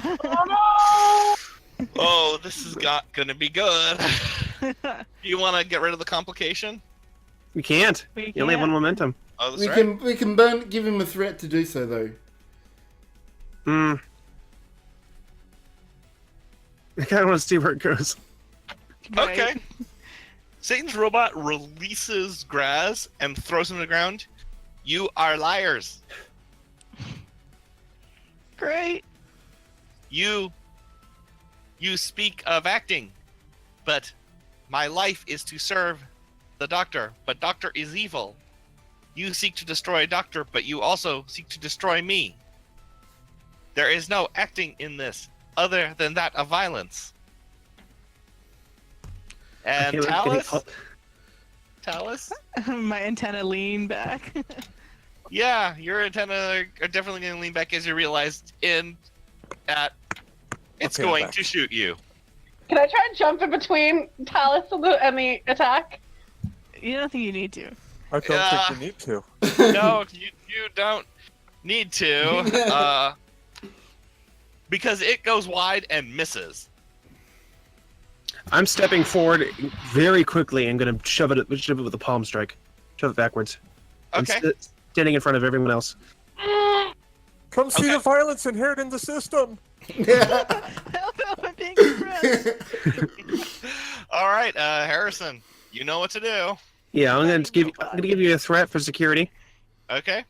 Oh, this is gonna be good. Do you want to get rid of the complication? You can't. We You only have one can't. momentum. Oh, that's We right. can give him a threat to do so though. Hmm. I kind of want to see where it goes. Right. Okay. Satan's robot releases Graz and throws him to the ground. You are liars. Great. You speak of acting, but my life is to serve the Doctor, but Doctor is evil. You seek to destroy Doctor, but you also seek to destroy me. There is no acting in this other than that of violence. And Okay, Talus? Talus? My antenna lean back. Yeah, your antenna are definitely going to lean back as you realize it's Okay, I'm going back. to shoot you. Can I try and jump in between Talus and the attack? You don't think you need to. I don't think you need to. No, you don't need to, because it goes wide and misses. I'm stepping forward very quickly and going to shove it with a palm strike. Shove it backwards. Okay. I'm standing in front of everyone else. Come see Okay. the violence inherent in the system. Help, I'm being suppressed. All right, Harrison, you know what to do. Yeah, I'm going to give you a threat for security. Okay.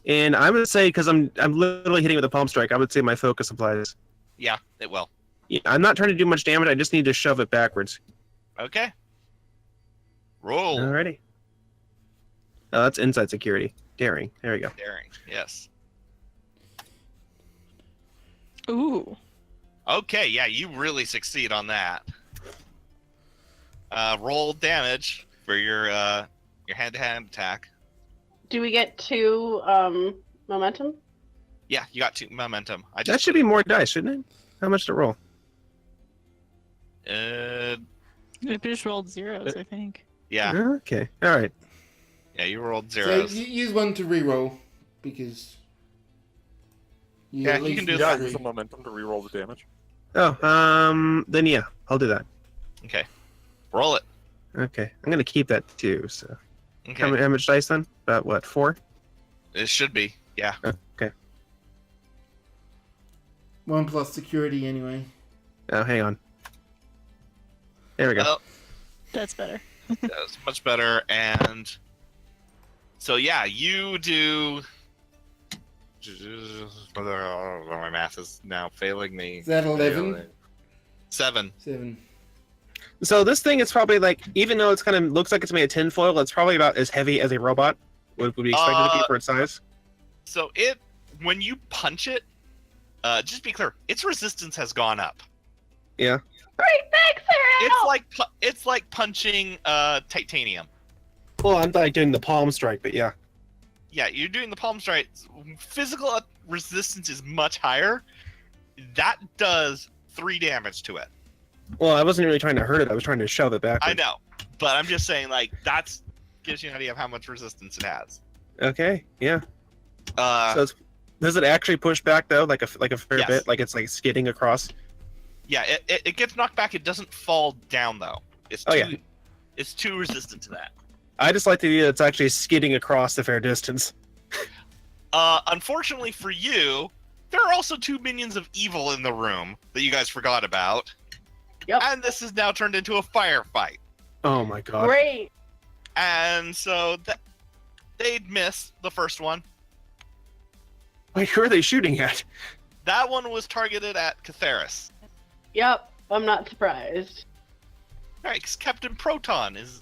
And I'm going to say, because I'm literally hitting with a palm strike, I would say my focus applies. Yeah, it will. Yeah, I'm not trying to do much damage, I just need to shove it backwards. Okay. Roll. Alrighty. Oh, that's inside security. Daring. There we go. Daring. Yes. Ooh. Okay, yeah, you really succeed on that. Roll damage for your hand-to-hand attack. Do we get 2 momentum? Yeah, you got 2 momentum. That should be more dice, shouldn't it? How much to roll? I just rolled zeros, I think. Yeah, Okay. All right. yeah, you rolled So zeros. use one to reroll because you Yeah, at you least can do need Yeah, that. use three. the momentum to reroll the damage. Oh, then yeah, I'll do that. Okay, roll it. Okay, I'm gonna keep that too. So, Okay, how much dice then? About what? 4? it should be. Yeah. Okay. 1 plus security anyway. Oh, hang on. There we go. Well, That's better. that's much better. And so yeah, you do. My math is now failing me. Is that 11? 7. 7. So this thing is probably like, even though it's kind of looks like it's made of tinfoil, it's probably about as heavy as a robot would be expected to be for its size. So when you punch it, just be clear, its resistance has gone up. Yeah. Great, thanks, Ariel! It's like punching titanium. Well, I'm like doing the palm strike, but yeah. Yeah, you're doing the palm strike. Physical resistance is much higher. That does 3 damage to it. Well, I wasn't really trying to hurt it. I was trying to shove it back. I know, but I'm just saying, like, that's gives you an idea of how much resistance it has. Okay. Yeah. Uh, Does it actually push back though, like a fair Yes. bit, like it's like skidding across? yeah, it gets knocked back. It doesn't fall down though. It's too resistant to that. I just like the idea that it's actually skidding across a fair distance. Unfortunately for you, there are also 2 minions of evil in the room that you guys forgot about. Yep. And this has now turned into a firefight. Oh my god. Great. And so they'd miss the first one. Wait, who are they shooting at? That one was targeted at Catharis. Yep, I'm not surprised. All right, because Captain Proton is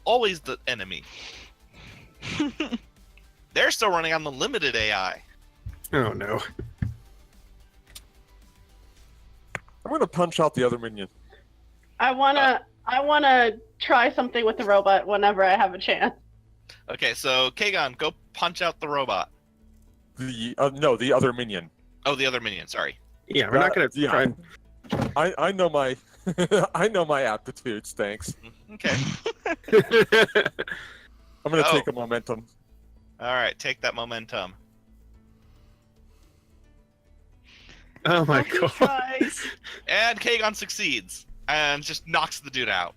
always the enemy. They're still running on the limited AI. Oh no. I'm gonna punch out the other minion. I wanna try something with the robot whenever I have a chance. Okay, so Kagon, go punch out the robot. The other minion. Oh, the other minion. Sorry. Yeah, we're not gonna Yeah. try and... I know my I know my aptitudes. Thanks. Okay. I'm gonna Oh. take a momentum. All right, take that momentum. Oh my He god. tries. And Kagon succeeds and just knocks the dude out.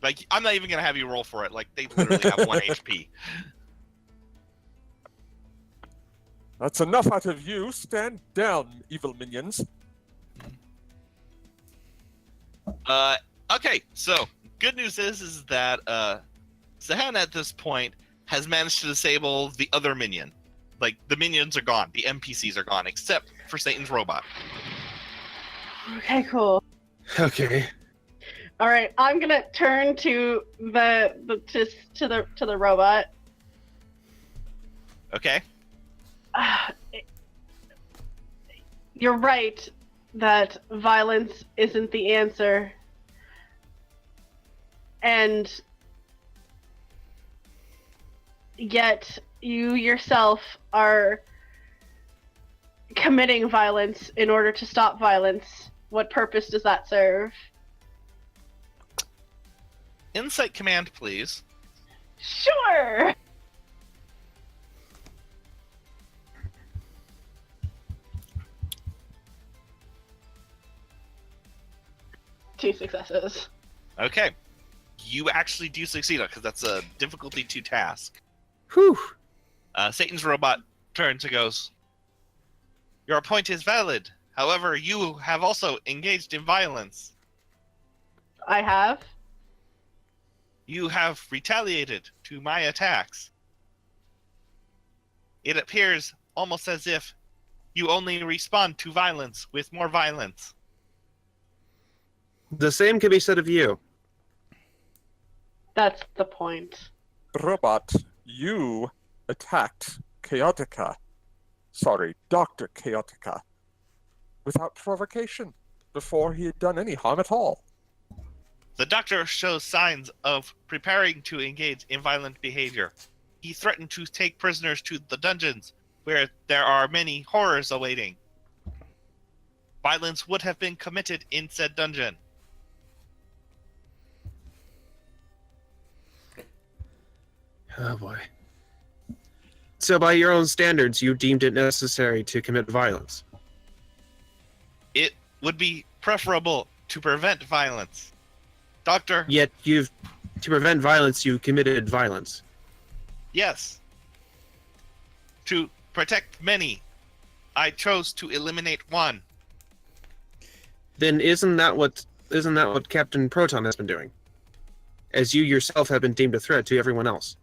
Like, I'm not even gonna have you roll for it. Like, they literally have 1 HP. That's enough out of you. Stand down, evil minions. Okay, so good news is that Zahan at this point has managed to disable the other minion. Like, the minions are gone, the NPCs are gone, except for Satan's robot. Okay, cool. Okay. All right, I'm gonna turn to the robot. Okay? You're right that violence isn't the answer. And yet you yourself are committing violence in order to stop violence. What purpose does that serve? Insight command, please. Sure! Two successes. Okay. You actually do succeed, because that's a difficulty 2 task. Whew. Satan's robot turns and goes, "Your point is valid. However, you have also engaged in violence. I have. You have retaliated to my attacks. It appears almost as if you only respond to violence with more violence." The same can be said of you. That's the point. Robot, you attacked Chaotica. Sorry, Dr. Chaotica. Without provocation, before he had done any harm at all. The doctor shows signs of preparing to engage in violent behavior. He threatened to take prisoners to the dungeons, where there are many horrors awaiting. Violence would have been committed in said dungeon. Oh boy. So by your own standards, you deemed it necessary to commit violence. It would be preferable to prevent violence. Doctor? Yet to prevent violence, you committed violence. Yes. To protect many, I chose to eliminate one. Then isn't that what Captain Proton has been doing? As you yourself have been deemed a threat to everyone else.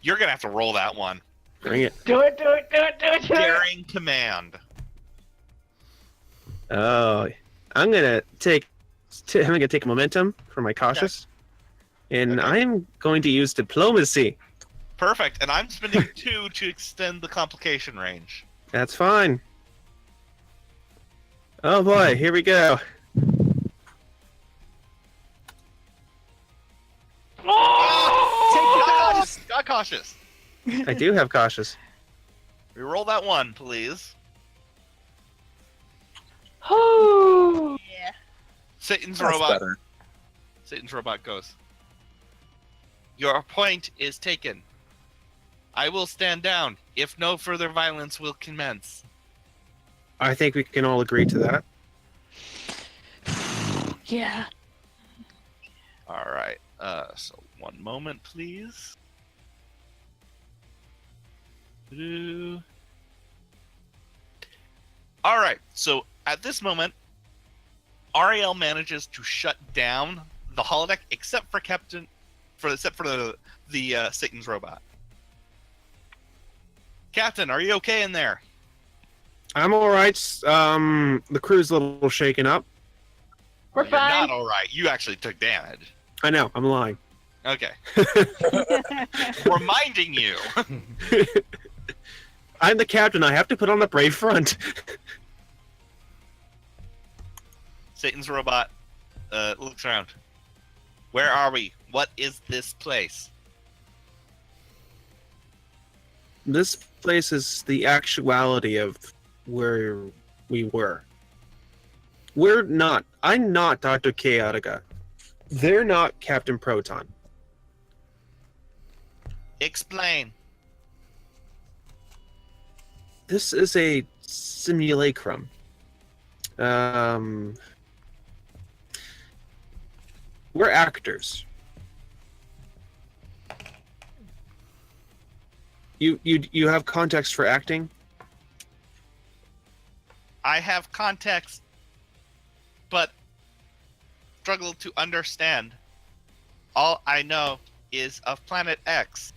You're gonna have to roll that one. Bring it. Do it. Daring command. Oh, I'm gonna take momentum for my cautious, and Okay. I'm going to use diplomacy. Perfect. And I'm spending 2 to extend the complication range. That's fine. Oh boy, here we go. Got cautious. I do have cautious. Reroll that 1, please. Yeah. Satan's That's robot. better. Satan's robot goes. Your point is taken. I will stand down if no further violence will commence. I think we can all agree to that. Yeah. All right. So 1 moment, please. All right. So at this moment, Ariel manages to shut down the holodeck, except for the Satan's robot. Captain, are you okay in there? I'm all right. The crew's a little shaken up. We're You're fine. not all right. You actually took damage. I know. I'm lying. Okay. Reminding you. I'm the captain. I have to put on the brave front. Satan's robot looks around. Where are we? What is this place? This place is the actuality of where we were. We're not. I'm not Dr. Chaotica. They're not Captain Proton. Explain. This is a simulacrum. We're actors. You have context for acting? I have context, but struggle to understand. All I know is of Planet X.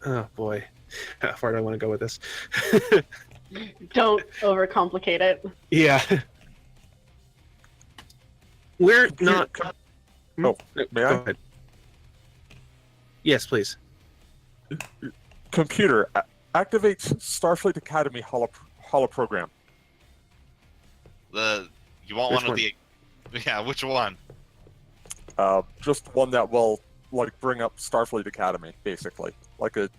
Oh boy. How far do I want to go with this? Don't overcomplicate it. Yeah. We're not. Oh, may I? Go ahead. Yes, please. Computer, activate Starfleet Academy holoprogram. You want Which one of the? Yeah, which one? Just one that will bring up Starfleet Academy, basically, like a.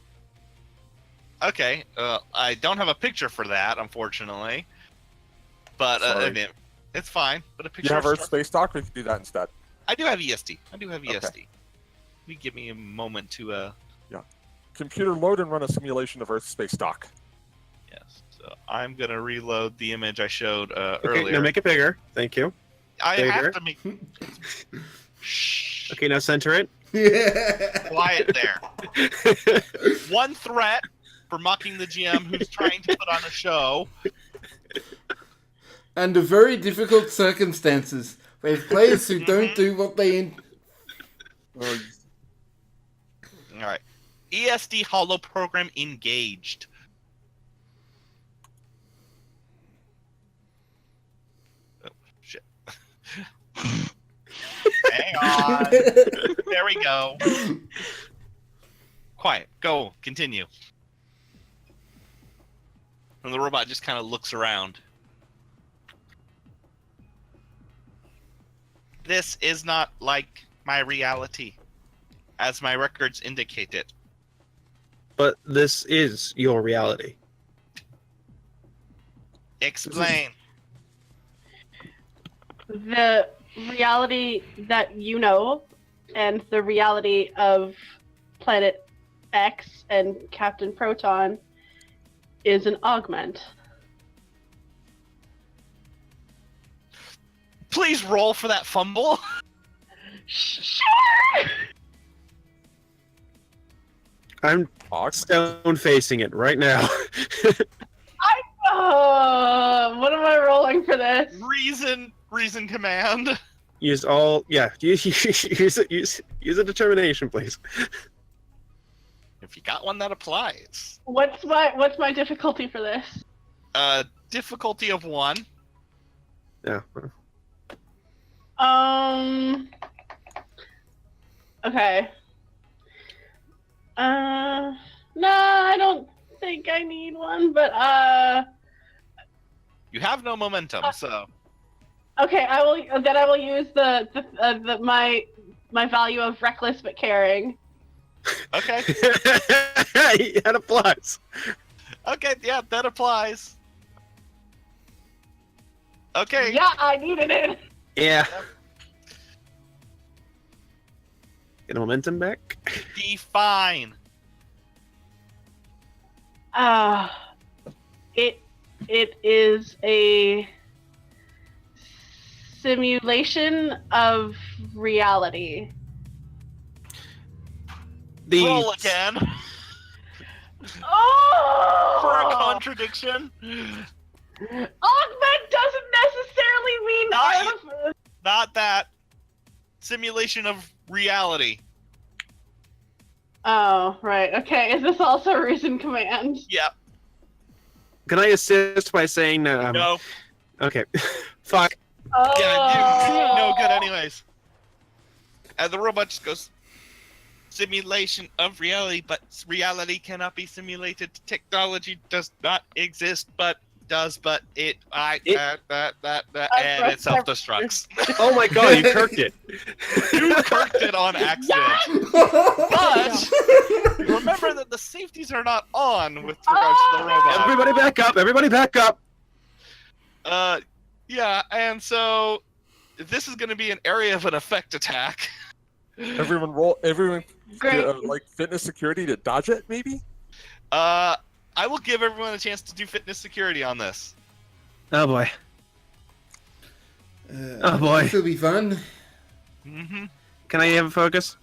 Okay, I don't have a picture for that, unfortunately. But I Sorry. mean, it's fine. But a picture. You have of Earth Space Dock. We can do that instead. I do have ESD. Okay. Give me a moment to Computer, load and run a simulation of Earth Space Dock. Yes. So I'm gonna reload the image I showed Okay, earlier. now make it bigger. Thank you. I bigger. have to make. Shh. Okay, now center it. Quiet there. One threat for mocking the GM who's trying to put on a show. Under very difficult circumstances, with players who don't do what they. All right. ESD Holo program engaged. Oh shit. Hang on. There we go. Quiet. Go. Continue. And the robot just kind of looks around. This is not like my reality, as my records indicate it. But this is your reality. Explain. The reality that you know and the reality of Planet X and Captain Proton is an augment. Please roll for that fumble. Sure! I'm stone facing it right now. What am I rolling for this? Reason command. Use all, yeah. Use a determination, please. If you got one that applies. What's my difficulty for this? Difficulty of 1. Yeah. Okay. No, I don't think I need one, but You have no momentum, so. okay, I will use my value of reckless but caring. Okay. That applies. Okay, yeah, that applies. Okay. Yeah, I needed it. Yeah. Get a momentum back. Be fine. It is a simulation of reality. Roll again. Oh! For a contradiction. Augment doesn't necessarily mean Not that. Simulation of reality. Oh, right. Okay. Is this also reason command? Yep. Can I assist by saying that? No. Okay. Fuck. Oh. Yeah, no good anyways. And the robot just goes, simulation of reality, but reality cannot be simulated. Technology does not exist, but does, but and it self-destructs. Oh my god, you kirked it. You kirked it on accident. But remember that the safeties are not on with regards to the robot. Everybody back up, everybody back up. Yeah, and so this is going to be an area of an effect attack. Everyone Great. like fitness security to dodge it, maybe? I will give everyone a chance to do fitness security on this. Oh boy. Oh boy. This will be fun. Mm-hmm. Can I have a focus?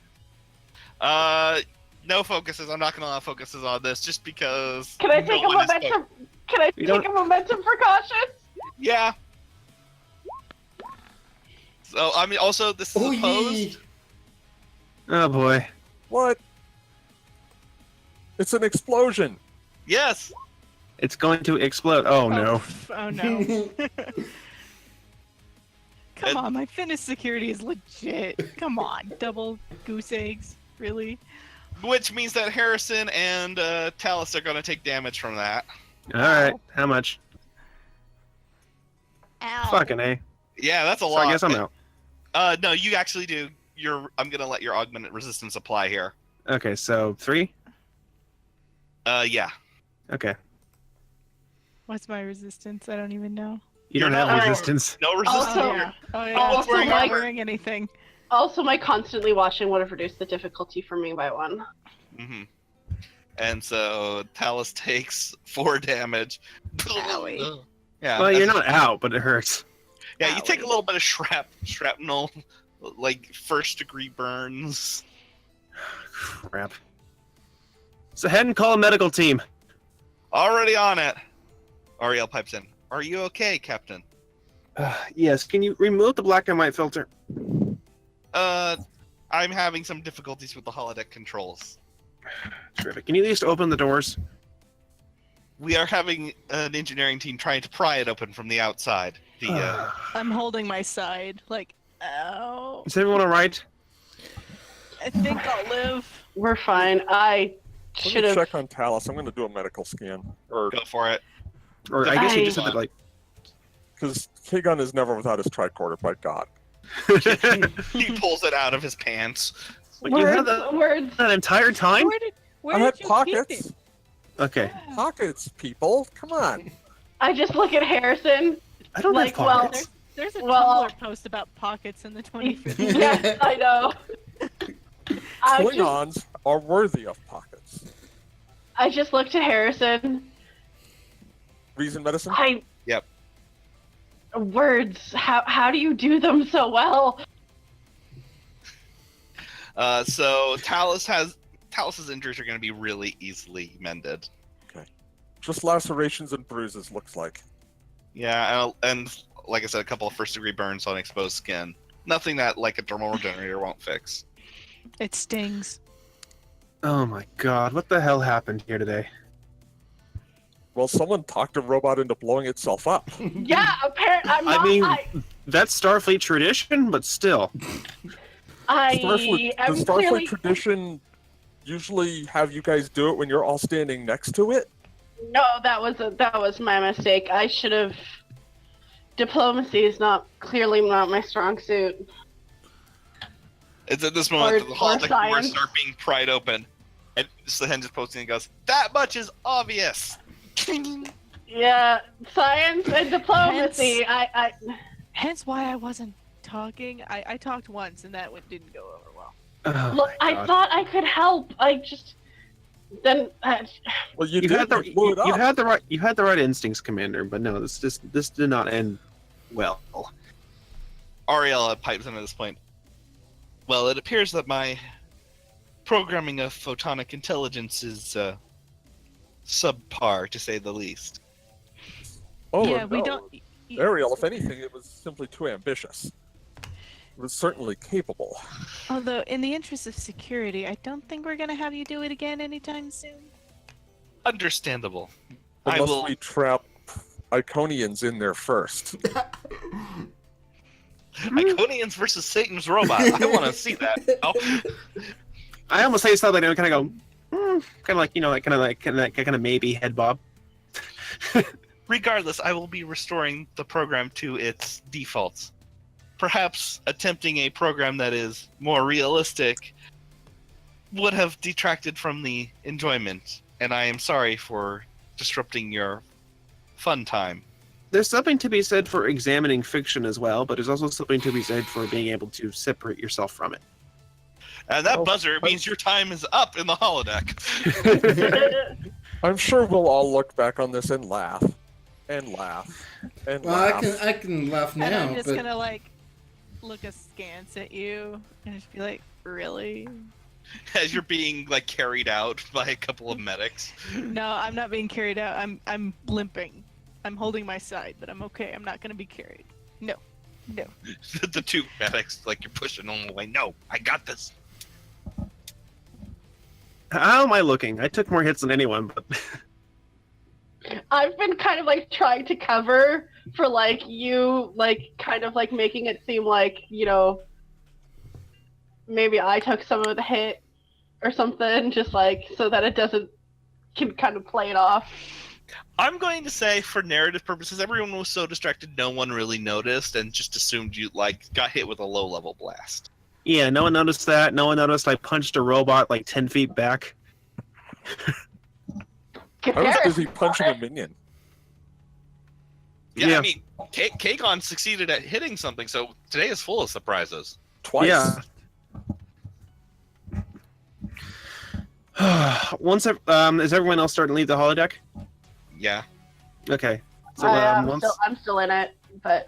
No focuses. I'm not going to allow focuses on this just because. Can I take a momentum? Can I take a momentum precaution? Yeah. So, I mean, also, this is opposed. yee. Oh boy. What? It's an explosion. Yes. It's going to explode. Oh no. Oh no. Come on, my fitness security is legit. Come on, double goose eggs, really? Which means that Harrison and Talus are going to take damage from that. Alright, how much? Ow. Fucking A. Yeah, that's a So lot. I guess I'm out. No, you actually do. I'm going to let your augmented resistance apply here. Okay, so 3? Yeah. Okay. What's my resistance? I don't even know. You You're don't have not wearing- resistance. No resistance. Also- Oh yeah. Also, I'm not Mike- wearing anything. Also, my constantly watching would have reduced the difficulty for me by 1. Mm-hmm. And so Talus takes 4 damage. Owie. Yeah. Well, you're that's- not out, but it hurts. Yeah, you take a Owie. little bit of shrapnel, like first-degree burns. Crap. So head and call a medical team. Already on it. Ariel pipes in. Are you okay, Captain? Yes, can you remove the black and white filter? I'm having some difficulties with the holodeck controls. Terrific. Can you at least open the doors? We are having an engineering team trying to pry it open from the outside. The I'm holding my side, like, ow. Is everyone alright? I think I'll live. We're fine. I Let should me have. check on Talus. I'm going to do a medical scan. Or go for it. Or I guess you just I- said that, like... because K-Gun is never without his tricorder, by God. He pulls it out of his pants. But you had Words. that entire time? Where I did had you keep pockets. it? Okay. Pockets, people. Come on. I just look at Harrison. I don't Like, have well, pockets. There's a Well- Tumblr post about pockets in the 25th. Yes, I know. Klingons are worthy of pockets. I just looked at Harrison. Reason medicine? Yep. Words. How do you do them so well? So Talus's injuries are going to be really easily mended. Just lacerations and bruises, looks like. Yeah, and like I said, a couple of first-degree burns on exposed skin. Nothing that like a thermal regenerator won't fix. It stings. Oh my god, what the hell happened here today? Well, someone talked a robot into blowing itself up. Yeah, apparently I'm not. I mean, that's Starfleet tradition, but still. I The am Starfleet clearly. tradition usually have you guys do it when you're all standing next to it. No, that was my mistake. I should have. Diplomacy is clearly not my strong suit. It's at this moment Or- that the or holodeck doors science. start being pried open, and Sahen just posting and goes, "That much is obvious." Yeah, science and diplomacy. I Hence why I wasn't talking. I talked once and that one didn't go over well. Oh look. my I God. thought I could help. I just then. Well, You had the right instincts, Commander. But no, this did not end well. Ariella pipes in at this point. Well, it appears that my programming of photonic intelligence is subpar, to say the least. Oh, yeah, we no. don't. Ariel, if anything, it was simply too ambitious. It was certainly capable. Although, in the interest of security, I don't think we're gonna have you do it again anytime soon. Understandable. I Unless will. we trap Iconians in there first. Iconians versus Satan's robot. I want to see that. Oh, I almost say something and kind of go, kind of like kind of maybe head bob. regardless, I will be restoring the program to its defaults. Perhaps attempting a program that is more realistic would have detracted from the enjoyment, and I am sorry for disrupting your fun time. There's something to be said for examining fiction as well, but there's also something to be said for being able to separate yourself from it. And that Oh, buzzer means your time is up in the holodeck. I'm sure we'll all look back on this and laugh. And laugh. And Well, laugh. I can laugh now, And I'm just but gonna like look askance at you and just be like, really? As you're being like carried out by a couple of medics. No, I'm not being carried out. I'm limping. I'm holding my side, but I'm okay. I'm not gonna be carried. No. The two medics, like you're pushing them away. No, I got this. How am I looking? I took more hits than anyone, but I've been kind of like trying to cover for like you, like kind of like making it seem like, you know, maybe I took some of the hit or something, just like so that it doesn't can kind of play it off. I'm going to say, for narrative purposes, everyone was so distracted, no one really noticed, and just assumed you like got hit with a low-level blast. yeah, no one noticed that. No one noticed I punched a robot like 10 feet back. I was busy punching a minion. Yeah, Yeah. I mean, Kagon succeeded at hitting something, so today is full of surprises. Twice. Yeah. Is everyone else starting to leave the holodeck? Yeah. Okay. So I'm still in it, but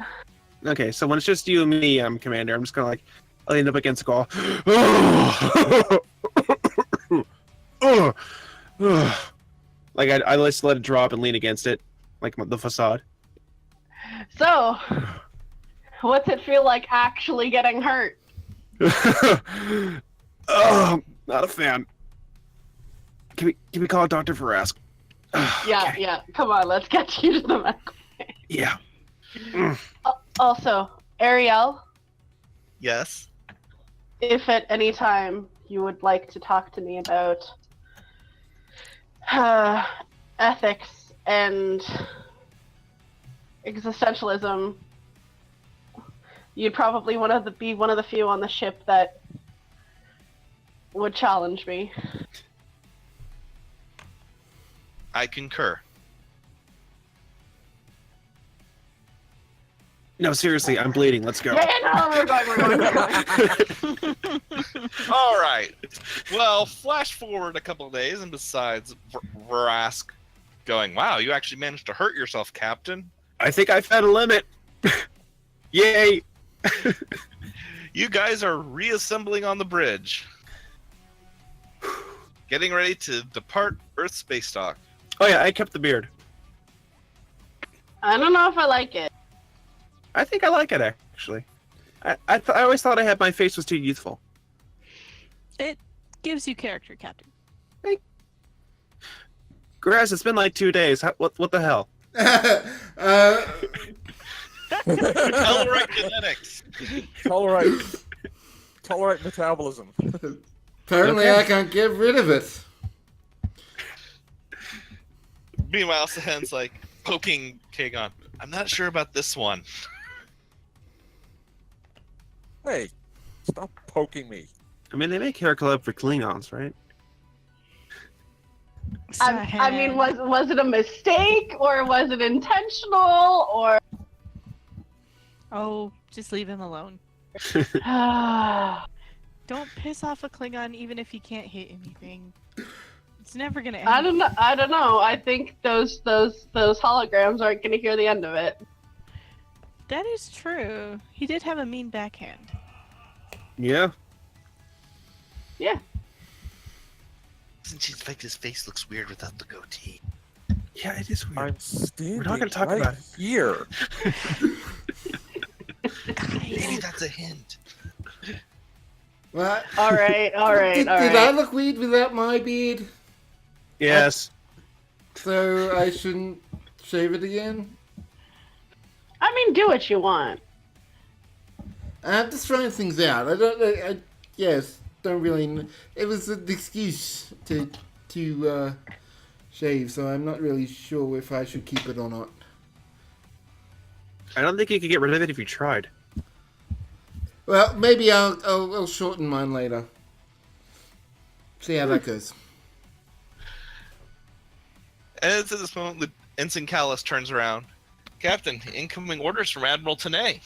okay, so when it's just you and me, Commander, I'm just gonna like I'll end up against the wall. Like I just let it drop and lean against it, like the facade. so what's it feel like actually getting hurt? Oh, not a fan. Can we call a doctor for Rask? Yeah, Okay. yeah. Come on, let's get you to the medical. Yeah. Also, Ariel, Yes. if at any time you would like to talk to me about ethics and existentialism, you'd probably be one of the few on the ship that would challenge me. I concur. No, seriously, I'm bleeding. Let's go. Yeah, no, we're going. All right. Well, flash forward a couple of days, and besides Vrask going, wow, you actually managed to hurt yourself, Captain. I think I found a limit. Yay! You guys are reassembling on the bridge. Getting ready to depart Earth space dock. Oh yeah, I kept the beard. I don't know if I like it. I think I like it actually. I always thought my face was too youthful. It gives you character, Captain. Graz, it's been like 2 days. What the hell? Tolerate genetics. Tolerate metabolism. Apparently, Okay. I can't get rid of it. Meanwhile, Sahen's like poking Kagon. I'm not sure about this one. Hey, stop poking me. I mean, they make hair club for Klingons, right? I mean, was it a mistake or was it intentional or? Oh, just leave him alone. Don't piss off a Klingon even if he can't hit anything. It's never gonna end. I don't know. I think those holograms aren't gonna hear the end of it. That is true. He did have a mean backhand. Yeah. Yeah. Doesn't she think his face looks weird without the goatee? Yeah, it is weird. I'm standing not gonna talk right about it. here. Maybe that's a hint. What? All right. Did I look weird without my beard? Yes. So I shouldn't shave it again? I mean, do what you want. I'm just trying things out. Don't really. It was an excuse to shave, so I'm not really sure if I should keep it or not. I don't think you could get rid of it if you tried. Well, maybe I'll shorten mine later. See how that goes. And it's at this moment that Ensign Callus turns around. Captain, incoming orders from Admiral Tanay.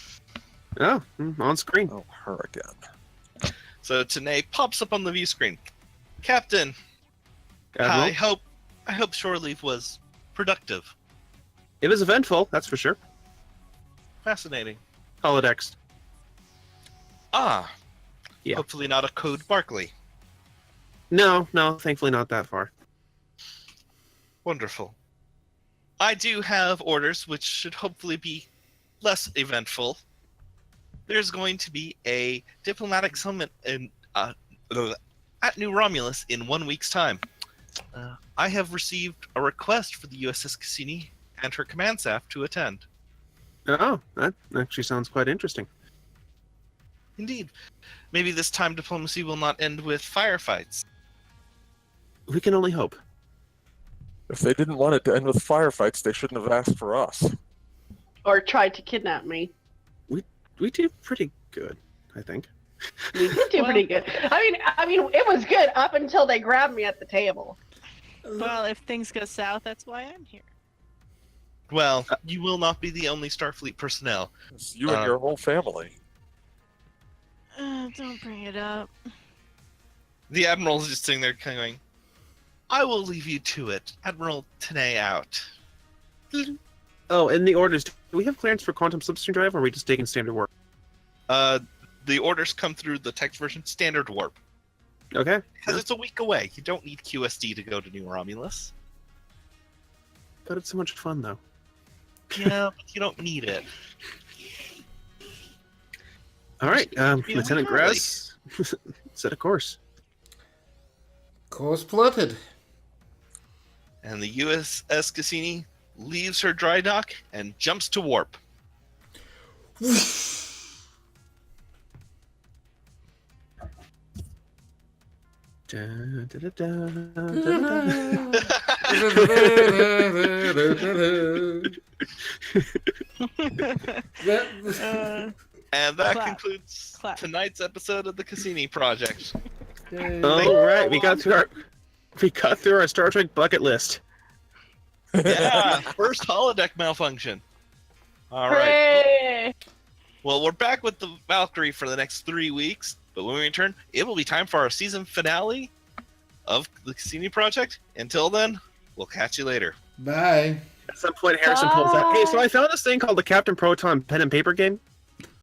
Oh, on screen. Oh, her again. So Tanay pops up on the view screen. Captain, Admiral? I hope shore leave was productive. It was eventful, that's for sure. Fascinating. Holodecks. Ah. Yeah. Hopefully not a code Barkley. No, thankfully not that far. Wonderful. I do have orders which should hopefully be less eventful. There's going to be a diplomatic summit at New Romulus in 1 week's time. I have received a request for the USS Cassini and her command staff to attend. Oh, that actually sounds quite interesting. Indeed. Maybe this time diplomacy will not end with firefights. We can only hope. If they didn't want it to end with firefights, they shouldn't have asked for us. Or tried to kidnap me. We did pretty good, I think. We did do pretty good. I mean, it was good up until they grabbed me at the table. Well, if things go south, that's why I'm here. Well, you will not be the only Starfleet personnel. It's you and your whole family. Don't bring it up. The Admiral's just sitting there kind of going, I will leave you to it. Admiral Tanay out. Oh, and the orders. Do we have clearance for quantum slipstream drive, or are we just taking standard warp? The orders come through the text version standard warp. Okay. Because it's a week away. You don't need QSD to go to New Romulus. But it's so much fun, though. Yeah, but you don't need it. All right, Yeah, Lieutenant we early. Graz, set a course. Course plotted. And the USS Cassini leaves her dry dock and jumps to warp. Da, da, da, da, da, da, And that Clap. concludes Clap. tonight's episode of the Cassini Project. All right, we got through our Star Trek bucket list. Yeah, first holodeck malfunction. All right. Hooray! Well, we're back with the Valkyrie for the next 3 weeks, but when we return, it will be time for our season finale of the Cassini Project. Until then, we'll catch you later. Bye. At some point, Harrison pulls out, hey, so I found this thing called the Captain Proton pen and paper game.